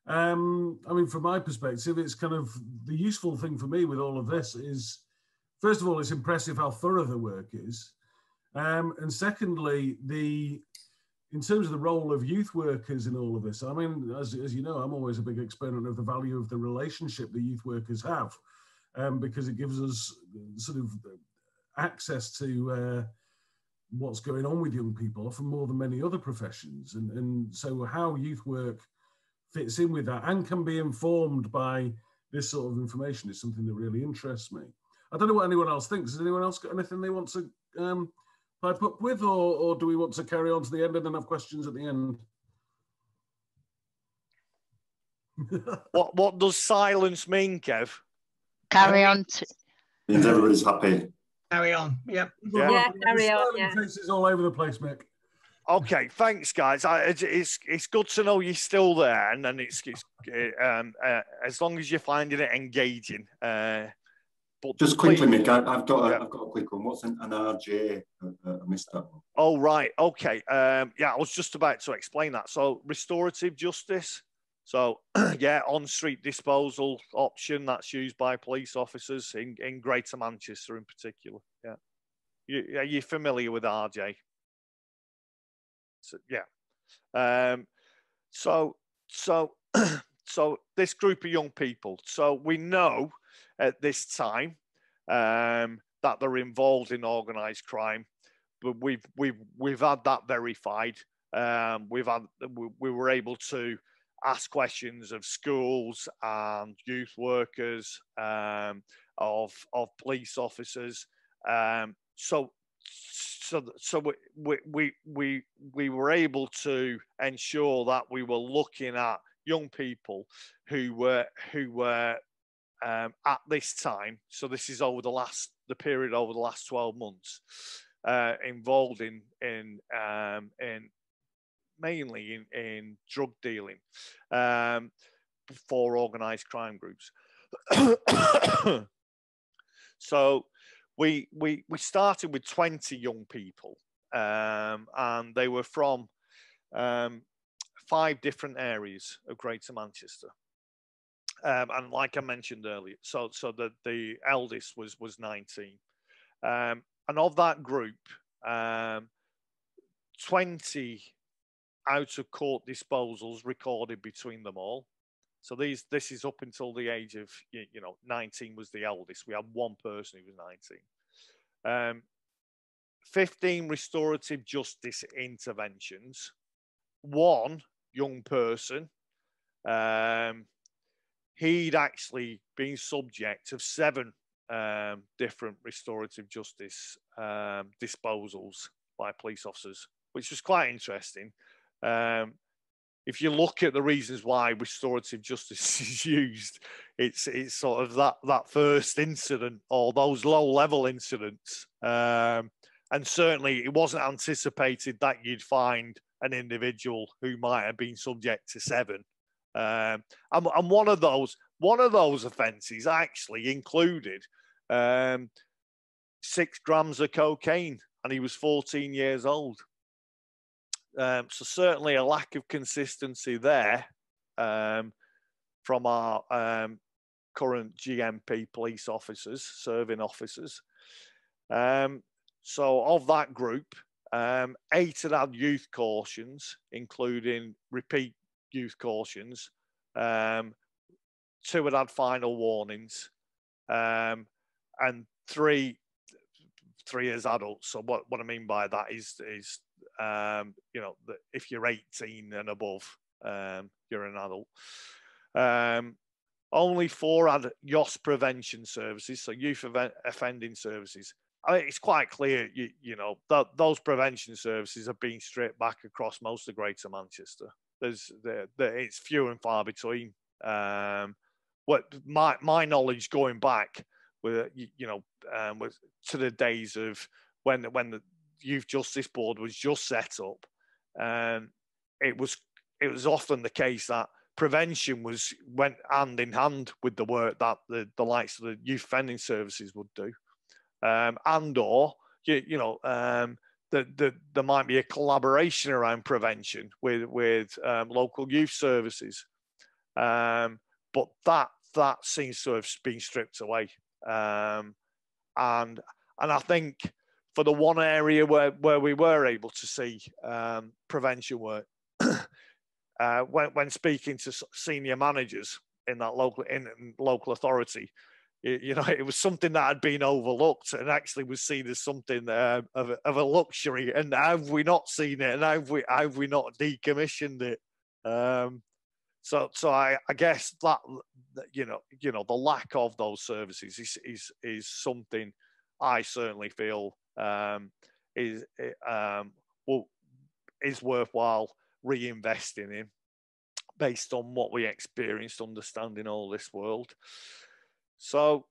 I mean, from my perspective, it's kind of the useful thing for me with all of this is, first of all, it's impressive how thorough the work is, and secondly, in terms of the role of youth workers in all of this, I mean, as you know, I'm always a big exponent of the value of the relationship the youth workers have, because it gives us sort of access to what's going on with young people, often more than many other professions. And so how youth work fits in with that and can be informed by this sort of information is something that really interests me. I don't know what anyone else thinks. Has anyone else got anything they want to pipe up with, or do we want to carry on to the end and then have questions at the end? What does silence mean, Kev? Carry on. Means everybody's happy. Carry on. Yep. Yeah, carry on. Yeah. Faces all over the place, Mick. Okay, thanks, guys. It's good to know you're still there, and it's as long as you're finding it engaging. But just quickly, Mick, I've got a quick one. What's an RJ? I missed that one. Oh, right. Okay. Yeah, I was just about to explain that. So restorative justice. So yeah, on-street disposal option that's used by police officers in Greater Manchester in particular. Yeah. Are you familiar with RJ? So, yeah. So this group of young people. So we know at this time that they're involved in organised crime, but we've had that verified. We were able to ask questions of schools and youth workers, of police officers. So we were able to ensure that we were looking at young people who were at this time. So this is over the period over the last 12 months, involved in mainly in drug dealing for organised crime groups. So we started with 20 young people, and they were from 5 different areas of Greater Manchester. And like I mentioned earlier, so the eldest was 19, and of that group, 20 out of court disposals recorded between them all. So this is up until the age of 19 was the eldest. We had one person who was 19. 15 restorative justice interventions. One young person, he'd actually been subject of 7 different restorative justice disposals by police officers, which was quite interesting. If you look at the reasons why restorative justice is used, it's sort of that first incident or those low-level incidents. And certainly it wasn't anticipated that you'd find an individual who might have been subject to 7. And one of those offences actually included 6 grams of cocaine, and he was 14 years old. So certainly a lack of consistency there from our current GMP police officers, serving officers. So of that group, 8 had youth cautions, including repeat youth cautions. 2 had final warnings, and 3 as adults. So what I mean by that is you know, if you're 18 and above, you're an adult. Only 4 had YOS prevention services, so youth offending services. I mean, it's quite clear, you know, that those prevention services are being stripped back across most of Greater Manchester. It's few and far between. What my knowledge going back, with you know, was to the days of when the Youth Justice Board was just set up, and it was often the case that prevention went hand in hand with the work that the likes of the youth offending services would do, and or you know, there might be a collaboration around prevention with local youth services, but that seems to have been stripped away, and I think for the one area where we were able to see prevention work, when speaking to senior managers in that local authority, you know, it was something that had been overlooked and actually was seen as something of a luxury. And have we not seen it? And have we not decommissioned it? So I guess that you know the lack of those services is something I certainly feel is worthwhile reinvesting in, based on what we experienced understanding all this world. So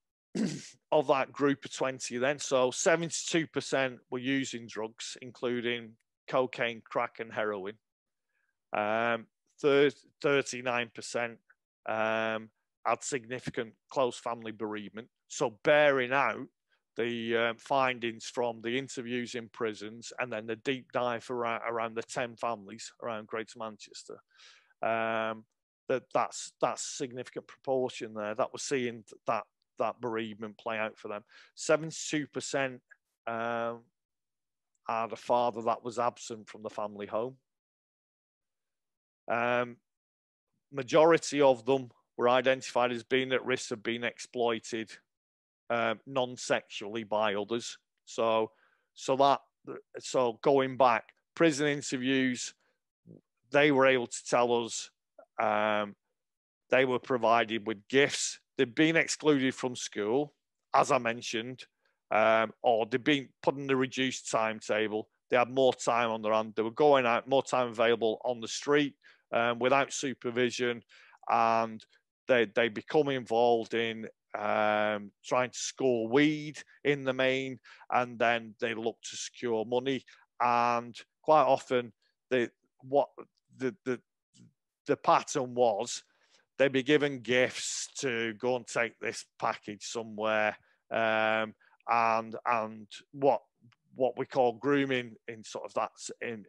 of that group of 20 then, so 72% were using drugs, including cocaine, crack and heroin. 39% had significant close family bereavement. So bearing out the findings from the interviews in prisons and then the deep dive around the 10 families around Greater Manchester, that's significant proportion there that we're seeing that bereavement play out for them. 72% had a father that was absent from the family home. Majority of them were identified as being at risk of being exploited non-sexually by others. So going back, prison interviews, they were able to tell us they were provided with gifts. They'd been excluded from school, as I mentioned, or they'd been put in the reduced timetable. They had more time on their hand. They were going out, more time available on the street without supervision, and they become involved in trying to score weed in the main, and then they look to secure money. And quite often, the pattern was they'd be given gifts to go and take this package somewhere, and what we call grooming in sort of that in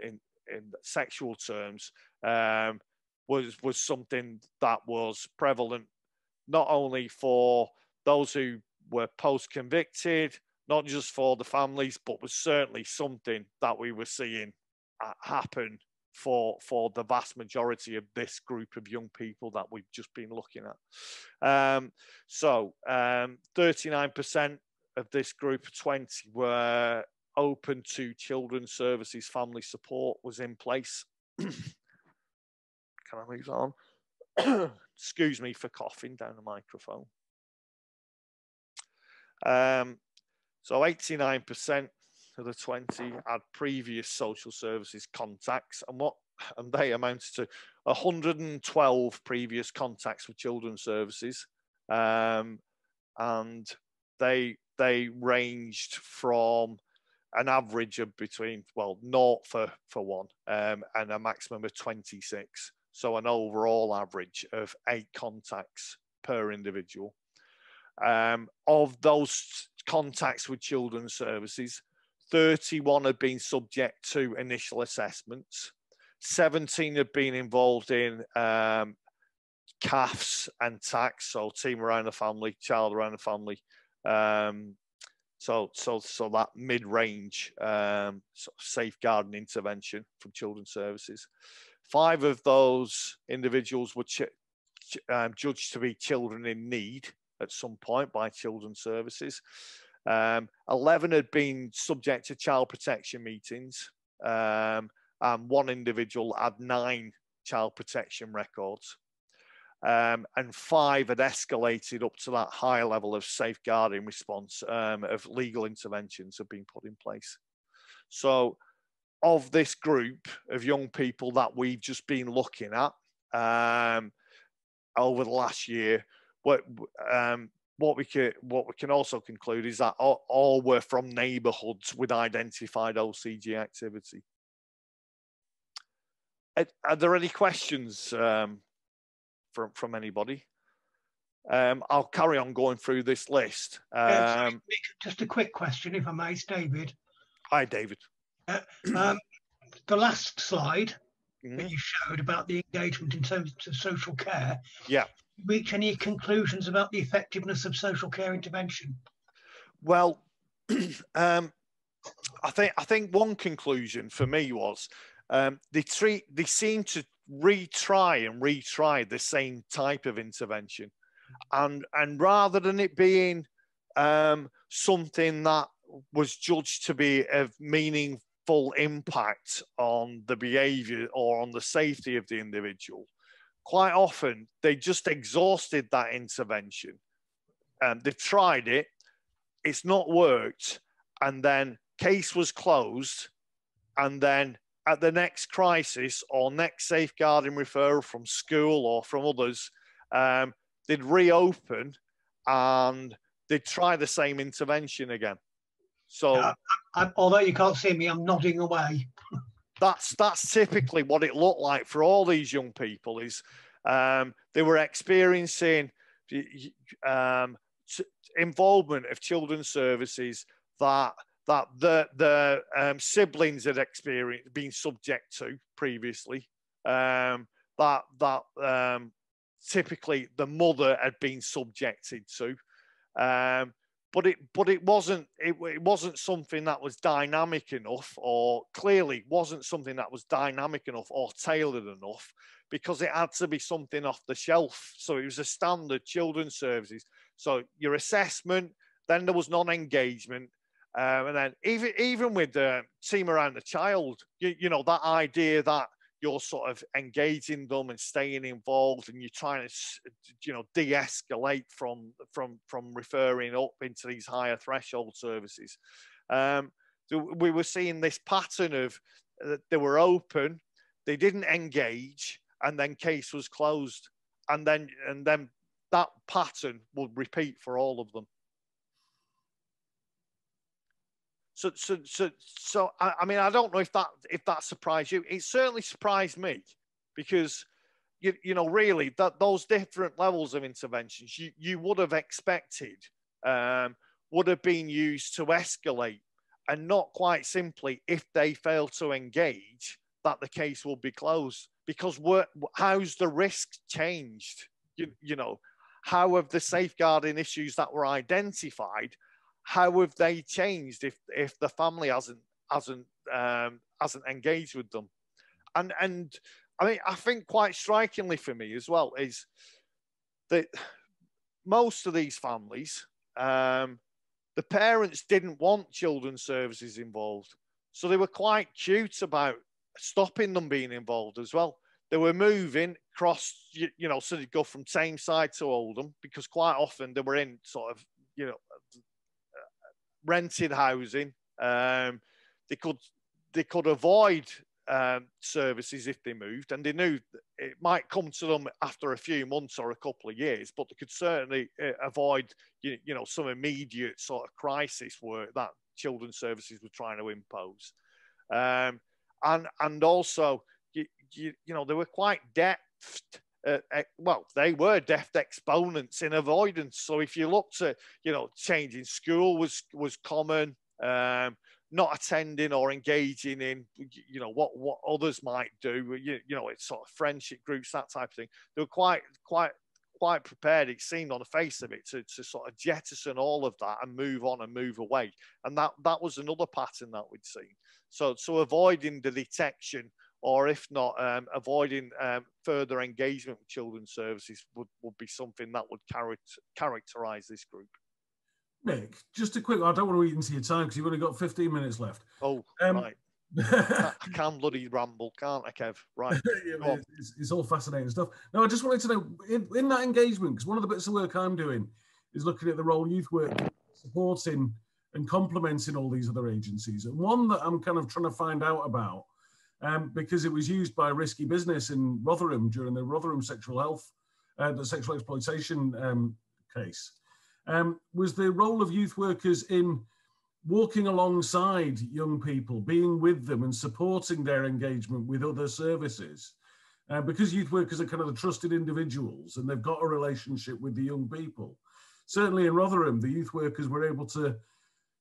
sexual terms was something that was prevalent not only for those who were post-convicted, not just for the families, but was certainly something that we were seeing happen for the vast majority of this group of young people that we've just been looking at. 39% of this group of 20 were open to children's services, family support was in place. Can I move on? Excuse me for coughing down the microphone. So 89% of the 20 had previous social services contacts, and they amounted to 112 previous contacts with children's services, and they ranged from an average of between 0 for one and a maximum of 26. So an overall average of 8 contacts per individual. Of those contacts with children's services, 31 had been subject to initial assessments, 17 had been involved in CAFs and TACs, so team around the family, child around the family. So that mid-range sort of safeguarding intervention from Children's Services. 5 of those individuals were judged to be children in need at some point by Children's Services. 11 had been subject to child protection meetings, and 1 individual had 9 child protection records. And 5 had escalated up to that high level of safeguarding response, of legal interventions have been put in place. So of this group of young people that we've just been looking at over the last year, what we can also conclude is that all were from neighbourhoods with identified OCG activity. Are there any questions from anybody? I'll carry on going through this list. Just a quick question, if I may, David. Hi, David. The last slide that you showed about the engagement in terms of social care. Yeah. Reach any conclusions about the effectiveness of social care intervention? Well, I think one conclusion for me was they seem to retry the same type of intervention, and rather than it being something that was judged to be of meaningful impact on the behaviour or on the safety of the individual, quite often they just exhausted that intervention. They've tried it, it's not worked, and then case was closed, and then at the next crisis or next safeguarding referral from school or from others, they'd reopen and they'd try the same intervention again. So, although you can't see me, I'm nodding away. That's typically what it looked like for all these young people. Is they were experiencing involvement of Children's Services that the siblings had been subject to previously, that typically the mother had been subjected to, but it wasn't something that was dynamic enough, or clearly wasn't something that was dynamic enough or tailored enough, because it had to be something off the shelf. So it was a standard Children's Services. So your assessment, then there was non-engagement. And then even with the team around the child, you know, that idea that you're sort of engaging them and staying involved, and you're trying to, you know, de-escalate from referring up into these higher threshold services. We were seeing this pattern of they were open, they didn't engage, and then case was closed, and then that pattern would repeat for all of them. So I mean, I don't know if that surprised you. It certainly surprised me, because you know, really, that those different levels of interventions you would have expected would have been used to escalate, and not quite simply, if they fail to engage, that the case will be closed. Because how's the risk changed? You know, how have the safeguarding issues that were identified, how have they changed if the family hasn't engaged with them? And I mean, I think quite strikingly for me as well is that most of these families, the parents didn't want Children's Services involved, so they were quite cute about stopping them being involved as well. They were moving across, you know, so they'd go from Tameside to Oldham, because quite often they were in sort of, you know, rented housing. They could avoid services if they moved, and they knew it might come to them after a few months or a couple of years, but they could certainly avoid you know, some immediate sort of crisis work that Children's Services were trying to impose. And also, you know, they were quite deft. Well, they were deft exponents in avoidance. So if you looked at, you know, changing school was common. not attending or engaging in, what others might do. It's sort of friendship groups, that type of thing. They were quite prepared, it seemed on the face of it, to sort of jettison all of that and move on and move away. And that was another pattern that we'd seen. So avoiding the detection, or if not, avoiding further engagement with children's services would be something that would characterise this group. Mick, just a quick, I don't want to eat into your time because you've only got 15 minutes left. Oh, right. I can bloody ramble, can't I, Kev? Right. Yeah, it's all fascinating stuff. No, I just wanted to know, in that engagement, because one of the bits of work I'm doing is looking at the role youth work supporting and complementing all these other agencies. And one that I'm kind of trying to find out about, because it was used by Risky Business in Rotherham during the Rotherham sexual exploitation case, was the role of youth workers in walking alongside young people, being with them and supporting their engagement with other services. Because youth workers are kind of the trusted individuals and they've got a relationship with the young people. Certainly in Rotherham, the youth workers were able to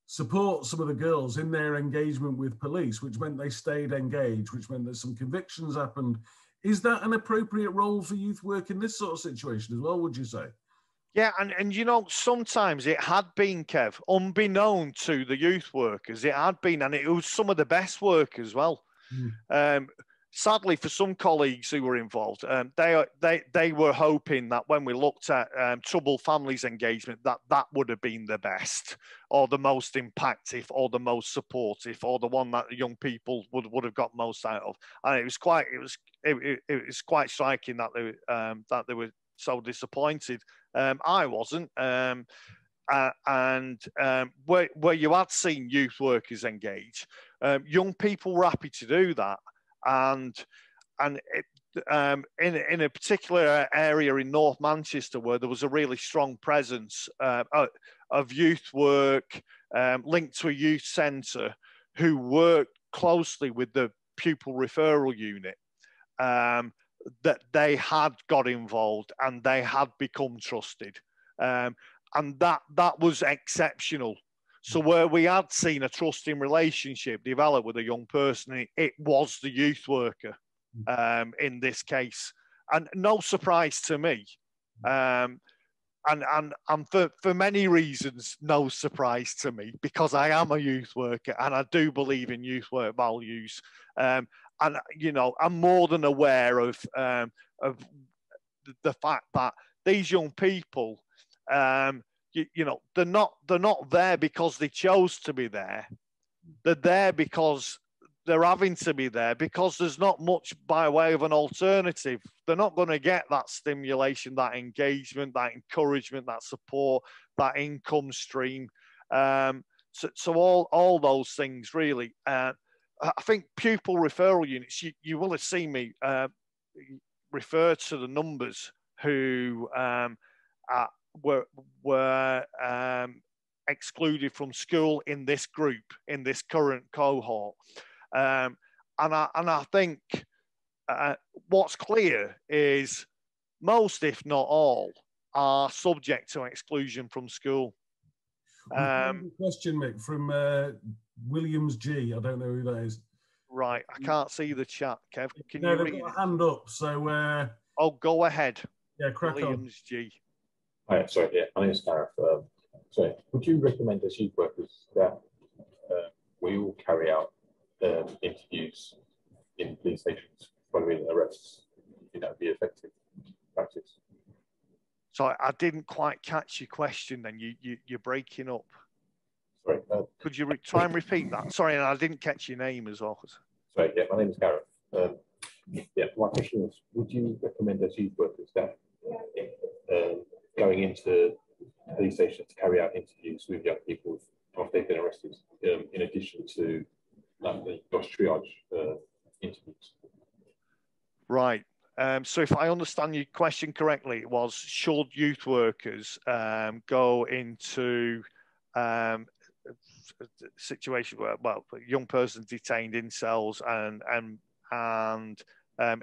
support some of the girls in their engagement with police, which meant they stayed engaged, which meant that some convictions happened. Is that an appropriate role for youth work in this sort of situation as well, would you say? Yeah, and sometimes it had been, Kev, unbeknown to the youth workers, it had been, and it was some of the best work as well. Sadly, for some colleagues who were involved, they were hoping that when we looked at troubled families engagement, that would have been the best, or the most impactful, or the most supportive, or the one that the young people would have got most out of. And it was quite striking that they were so disappointed. I wasn't. Where you had seen youth workers engage, young people were happy to do that, and in a particular area in North Manchester where there was a really strong presence of youth work linked to a youth centre who worked closely with the pupil referral unit. That they had got involved and they had become trusted, and that was exceptional. So where we had seen a trusting relationship develop with a young person, it was the youth worker in this case, and no surprise to me, and for many reasons, no surprise to me, because I am a youth worker and I do believe in youth work values. And I'm more than aware of the fact that these young people, they're not there because they chose to be there. They're there because they're having to be there, because there's not much by way of an alternative. They're not going to get that stimulation, that engagement, that encouragement, that support, that income stream. So all those things really. I think pupil referral units, you will have seen me refer to the numbers who were excluded from school in this group, in this current cohort. And I think what's clear is most, if not all, are subject to exclusion from school. Question, Mick, from Williams G. I don't know who that is. Right, I can't see the chat, Kev. Can no, you they've read got it? a hand up, so... oh, go ahead. Yeah, crack Williams on. G. Hi, sorry, yeah, my name is Gareth. Sorry, would you recommend as youth workers that we all carry out interviews in police stations following arrests? Be effective practice? So I didn't quite catch your question then. You're breaking up. Sorry. Could you try and repeat that? Sorry, and I didn't catch your name as well. Sorry, yeah, my name is Gareth. Yeah, my question is, would you recommend as youth workers that going into police stations to carry out interviews with young people after they've been arrested, in addition to the DOS triage interviews? Right. So if I understand your question correctly, it was, should youth workers go into a situation where, well, a young person detained in cells and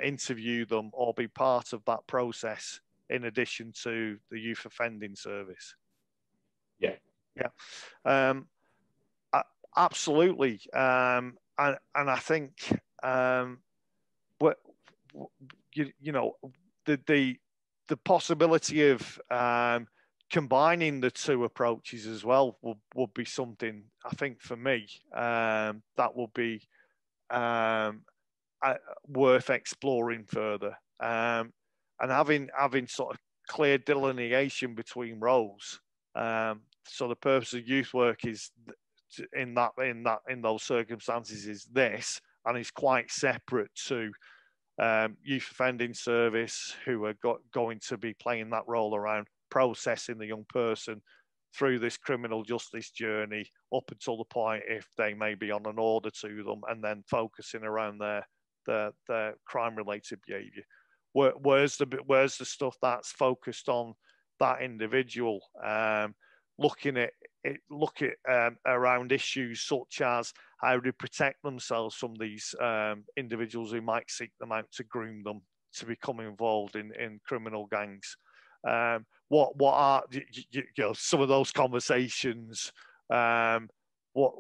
interview them or be part of that process in addition to the youth offending service? Yeah. Yeah. Absolutely, and I think what you know, the possibility of combining the two approaches as well would be something, I think, for me, that would be worth exploring further, and having sort of clear delineation between roles. So the purpose of youth work is in those circumstances is this, and it's quite separate to youth offending service, who are going to be playing that role around processing the young person through this criminal justice journey up until the point if they may be on an order to them, and then focusing around their crime-related behaviour. Where's the stuff that's focused on that individual, looking at around issues such as how to protect themselves from these individuals who might seek them out to groom them to become involved in criminal gangs. What are some of those conversations? What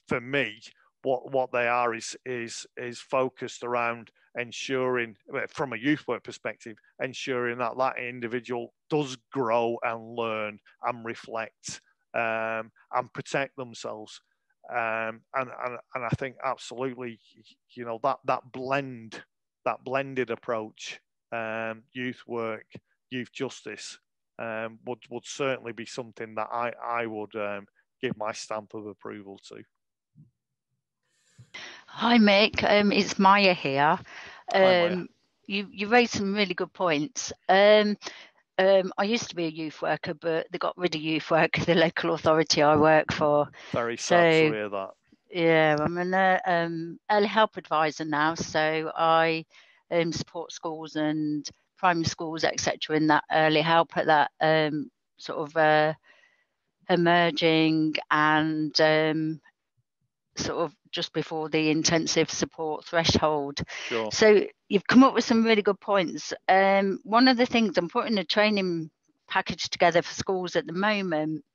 for me, what they are is focused around ensuring, from a youth work perspective, ensuring that individual does grow and learn and reflect and protect themselves. And I think absolutely, that blended approach, youth work, youth justice, would certainly be something that I would give my stamp of approval to. Hi, Mick. It's Maya here. Hi, Maya. You raised some really good points. I used to be a youth worker, but they got rid of youth work at the local authority I work for. Very sad to hear that. Yeah, I'm an early help advisor now, so I support schools and primary schools, etc., in that early help at that sort of emerging and sort of just before the intensive support threshold. Sure. So you've come up with some really good points. One of the things, I'm putting a training package together for schools at the moment,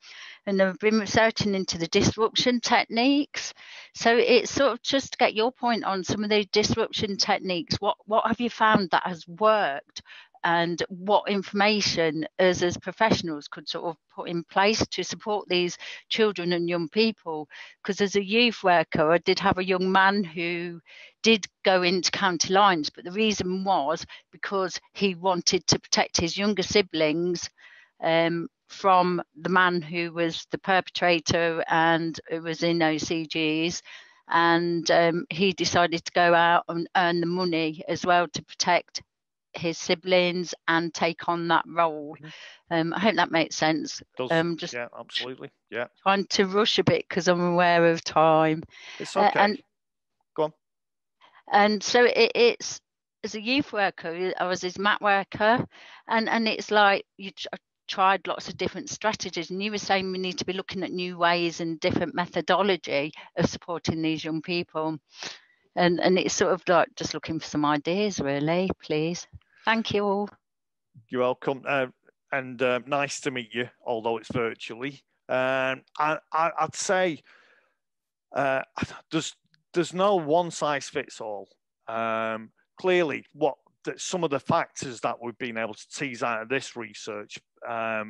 and I've been researching into the disruption techniques. So it's sort of just to get your point on some of those disruption techniques. What have you found that has worked, and what information as professionals could sort of put in place to support these children and young people? Because as a youth worker, I did have a young man who did go into county lines, but the reason was because he wanted to protect his younger siblings from the man who was the perpetrator and who was in OCGs. And he decided to go out and earn the money as well to protect his siblings and take on that role. I hope that makes sense. Just yeah, absolutely. Yeah. Trying to rush a bit because I'm aware of time. It's okay. Go on. And so it's, as a youth worker, I was his mat worker, and it's like I tried lots of different strategies, and you were saying we need to be looking at new ways and different methodology of supporting these young people. And it's sort of like just looking for some ideas, really, please. Thank you all. You're welcome. And nice to meet you, although it's virtually. I'd say there's no one size fits all. Clearly, some of the factors that we've been able to tease out of this research, I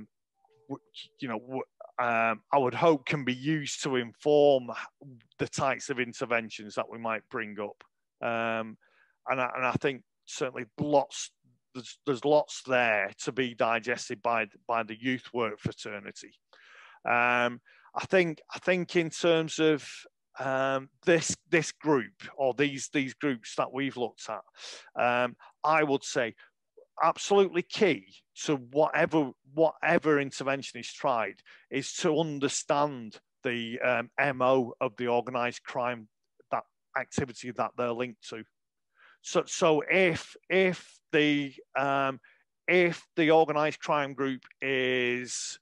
would hope can be used to inform the types of interventions that we might bring up. And I think certainly there's lots there to be digested by the youth work fraternity. I think in terms of this group, or these groups that we've looked at, I would say absolutely key to whatever intervention is tried is to understand the MO of the organised crime, that activity that they're linked to. So if the organised crime group is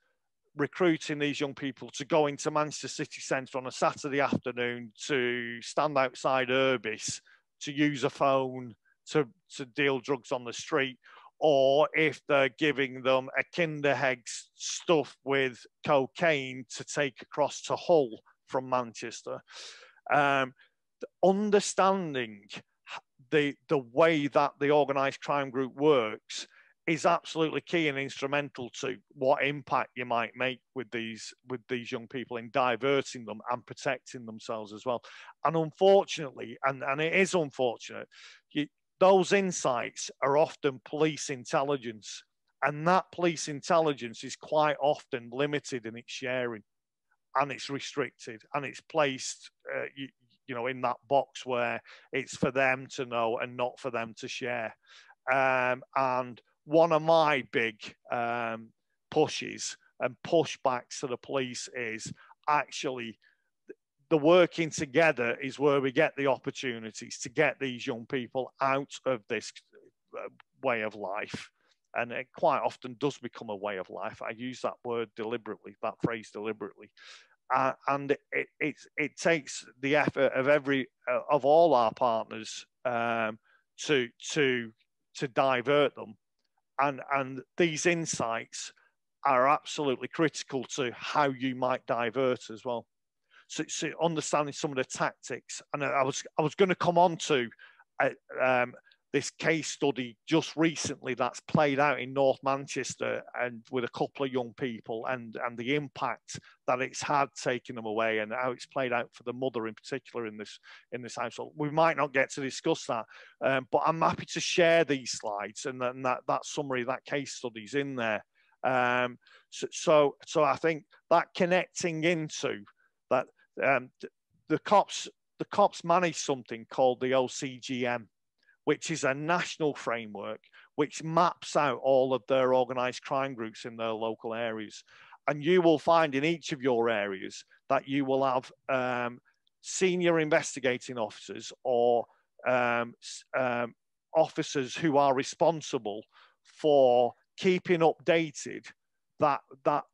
recruiting these young people to go into Manchester city centre on a Saturday afternoon to stand outside Urbis to use a phone to deal drugs on the street, or if they're giving them a Kinderheggs stuffed with cocaine to take across to Hull from Manchester. Understanding the way that the organised crime group works is absolutely key and instrumental to what impact you might make with these young people in diverting them and protecting themselves as well. And unfortunately, and it is unfortunate, those insights are often police intelligence, and that police intelligence is quite often limited in its sharing, and it's restricted, and it's placed you know, in that box where it's for them to know and not for them to share. And one of my big pushes and pushbacks to the police is actually the working together is where we get the opportunities to get these young people out of this way of life. And it quite often does become a way of life. I use that word deliberately, that phrase deliberately. And it takes the effort of all our partners to divert them, and these insights are absolutely critical to how you might divert as well. So understanding some of the tactics, and I was going to come on to this case study just recently that's played out in North Manchester and with a couple of young people, and the impact that it's had taking them away, and how it's played out for the mother in particular in this household. We might not get to discuss that, but I'm happy to share these slides, and then that summary, that case study's in there. So I think that connecting into that, the cops manage something called the OCGM, which is a national framework which maps out all of their organised crime groups in their local areas. And you will find in each of your areas that you will have senior investigating officers or officers who are responsible for keeping updated that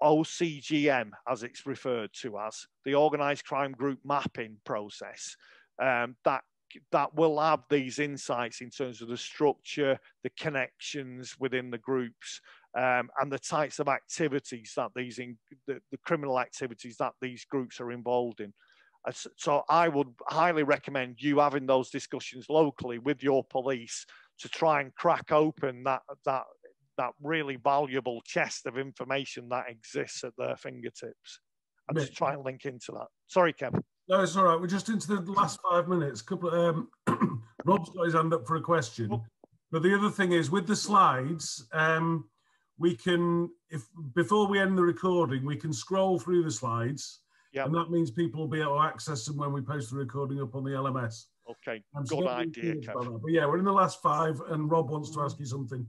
OCGM, as it's referred to as, the organised crime group mapping process, that will have these insights in terms of the structure, the connections within the groups, and the types of activities that the criminal activities that these groups are involved in. So I would highly recommend you having those discussions locally with your police to try and crack open that really valuable chest of information that exists at their fingertips, and to try and link into that. Sorry, Kevin. No, it's all right. We're just into the last 5 minutes. Rob's got his hand up for a question. But the other thing is, with the slides, we can, before we end the recording, we can scroll through the slides. Yep. And that means people will be able to access them when we post the recording up on the LMS. Okay, good idea, Kevin. But yeah, we're in the last 5, and Rob wants to ask you something.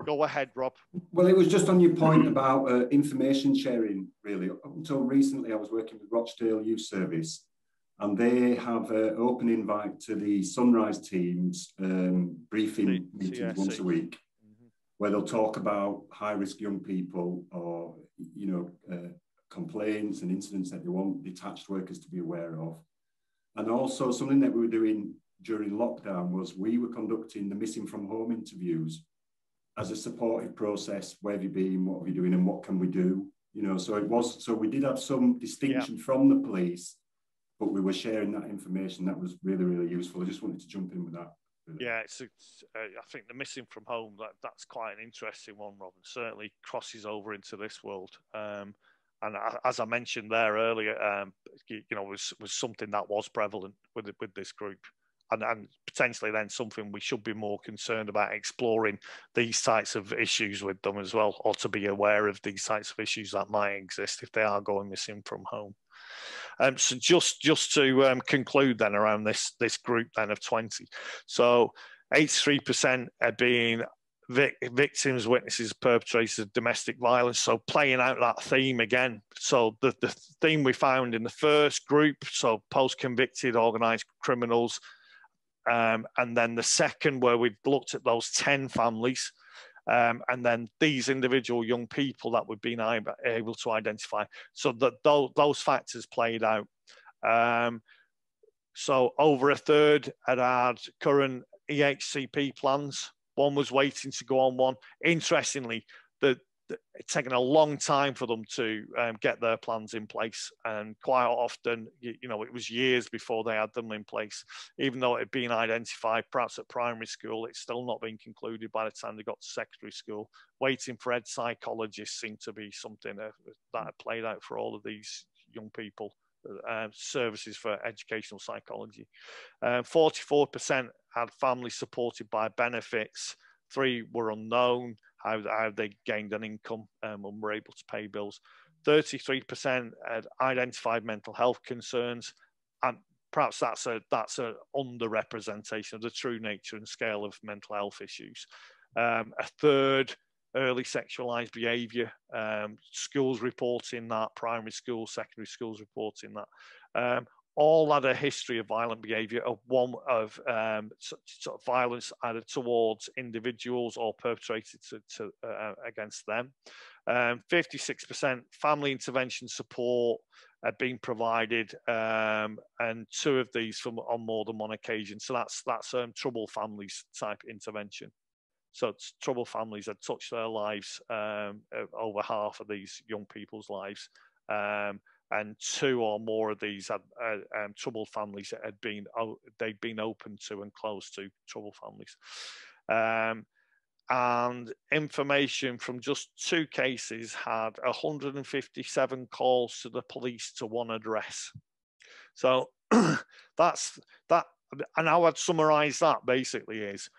Go ahead, Rob. Well, it was just on your point about information sharing, really. Up until recently, I was working with Rochdale Youth Service, and they have an open invite to the Sunrise teams briefing meetings once a week, where they'll talk about high-risk young people, or complaints and incidents that they want detached workers to be aware of. And also something that we were doing during lockdown was we were conducting the missing from home interviews as a supportive process. Where have you been? What are you doing? And what can we do? So we did have some distinction from the police, but we were sharing that information. That was really, really useful. I just wanted to jump in with that. Yeah, I think the missing from home, that's quite an interesting one, Robin. Certainly crosses over into this world. And as I mentioned there earlier, was something that was prevalent with this group. And potentially then something we should be more concerned about, exploring these types of issues with them as well, or to be aware of these types of issues that might exist if they are going missing from home. So just to conclude then around this group then of 20. So 83% are being victims, witnesses, perpetrators of domestic violence. So playing out that theme again. So the theme we found in the first group, so post-convicted organised criminals, and then the second, where we've looked at those 10 families, and then these individual young people that we've been able to identify. So that those factors played out. So over a third had current EHCP plans. One was waiting to go on one. Interestingly, it's taken a long time for them to get their plans in place, and quite often, you know, it was years before they had them in place. Even though it had been identified perhaps at primary school, it's still not been concluded by the time they got to secondary school. Waiting for ed psychologists seemed to be something that had played out for all of these young people. Services for educational psychology. 44% had families supported by benefits. 3 were unknown, how they gained an income and were able to pay bills. 33% had identified mental health concerns, and perhaps that's a underrepresentation of the true nature and scale of mental health issues. A third, early sexualized behavior, schools reporting that, primary schools, secondary schools reporting that. All had a history of violent behaviour, of sort of violence either towards individuals or perpetrated against them. 56% family intervention support had been provided, and 2 of these on more than one occasion. So that's troubled families type intervention. So it's troubled families had touched their lives, over half of these young people's lives. And 2 or more of these had troubled families that they'd been open to and close to troubled families. And information from just 2 cases had 157 calls to the police to 1 address. So that's that. And how I'd summarise that basically is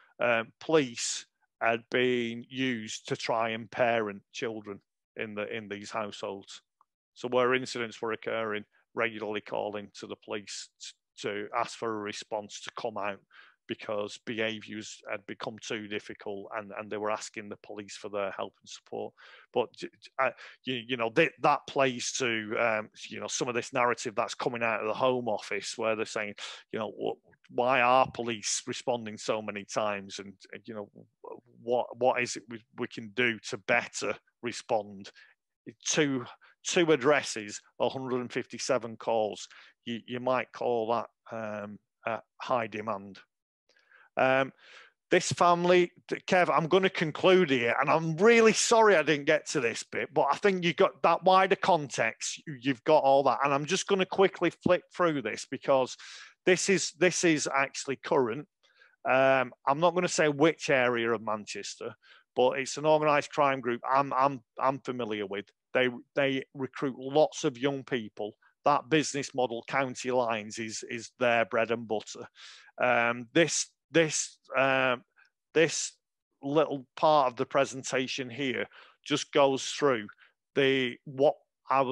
police had been used to try and parent children in these households. So where incidents were occurring, regularly calling to the police to ask for a response to come out because behaviours had become too difficult, and they were asking the police for their help and support. But you know, that plays to you know, some of this narrative that's coming out of the Home Office, where they're saying, you know, why are police responding so many times, and you know, what is it we can do to better respond? Two addresses, 157 calls. You might call that high demand. This family, Kev, I'm going to conclude here, and I'm really sorry I didn't get to this bit, but I think you got that wider context. You've got all that, and I'm just going to quickly flick through this because this is actually current. I'm not going to say which area of Manchester, but it's an organised crime group I'm familiar with. They recruit lots of young people. That business model, County Lines, is their bread and butter. This little part of the presentation here just goes through what I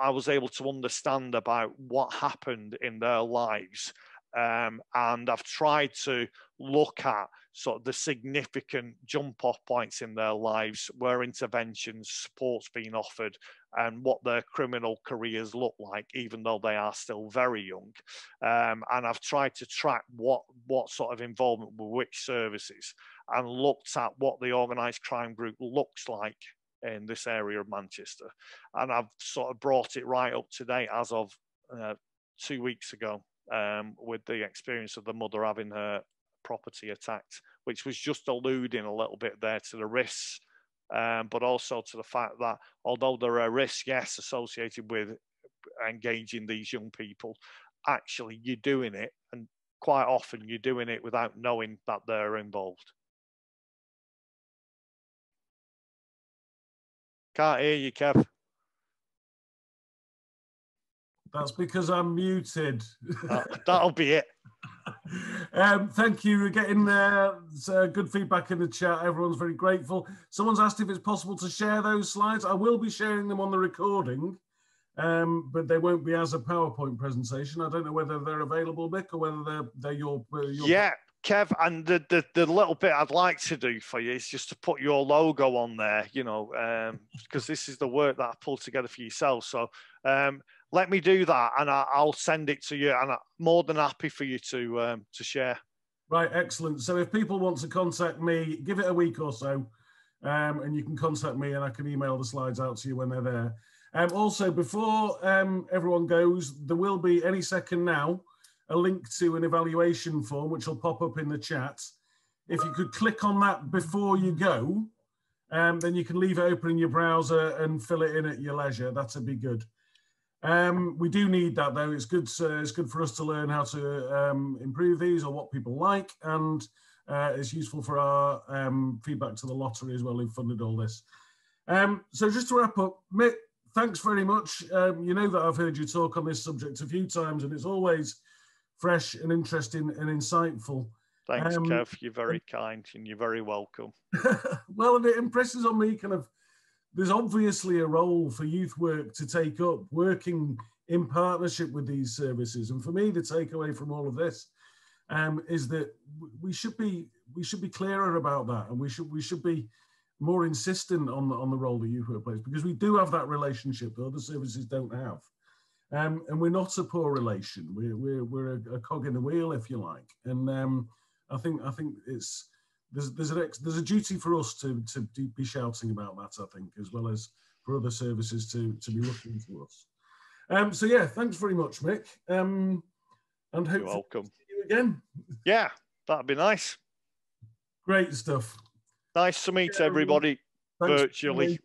was able to understand about what happened in their lives, and I've tried to look at sort of the significant jump-off points in their lives, where interventions, support's been offered, and what their criminal careers look like, even though they are still very young. And I've tried to track what sort of involvement with which services, and looked at what the organised crime group looks like in this area of Manchester. And I've sort of brought it right up to date as of 2 weeks ago, with the experience of the mother having her property attacked, which was just alluding a little bit there to the risks, but also to the fact that although there are risks, yes, associated with engaging these young people, actually you're doing it, and quite often you're doing it without knowing that they're involved. Can't hear you, Kev. That's because I'm muted. That'll be it. Thank you. We're getting good feedback in the chat. Everyone's very grateful. Someone's asked if it's possible to share those slides. I will be sharing them on the recording, but they won't be as a PowerPoint presentation. I don't know whether they're available, Mick, or whether they're your... Yeah, Kev, and the little bit I'd like to do for you is just to put your logo on there, you know, because this is the work that I pulled together for yourself. So let me do that, and I'll send it to you, and I'm more than happy for you to share. Right, excellent. So if people want to contact me, give it a week or so, and you can contact me, and I can email the slides out to you when they're there. Also, before everyone goes, there will be any second now a link to an evaluation form, which will pop up in the chat. If you could click on that before you go, then you can leave it open in your browser and fill it in at your leisure. That'd be good. We do need that though. It's good for us to learn how to improve these or what people like, and it's useful for our feedback to the lottery as well, who funded all this. So just to wrap up, Mick, thanks very much. You know that I've heard you talk on this subject a few times, and it's always fresh and interesting and insightful. Thanks, Kev. You're very kind, and you're very welcome. Well, and it impresses on me kind of, there's obviously a role for youth work to take up, working in partnership with these services. And for me, the takeaway from all of this is that we should be clearer about that, and we should be more insistent on the role that youth work plays, because we do have that relationship that other services don't have, and we're not a poor relation. We're a cog in the wheel, if you like. And I think it's there's a duty for us to be shouting about that, I think, as well as for other services to be looking to us. So yeah, thanks very much, Mick. And hopefully you're welcome. See you again. Yeah, that'd be nice. Great stuff. Nice to meet everybody virtually.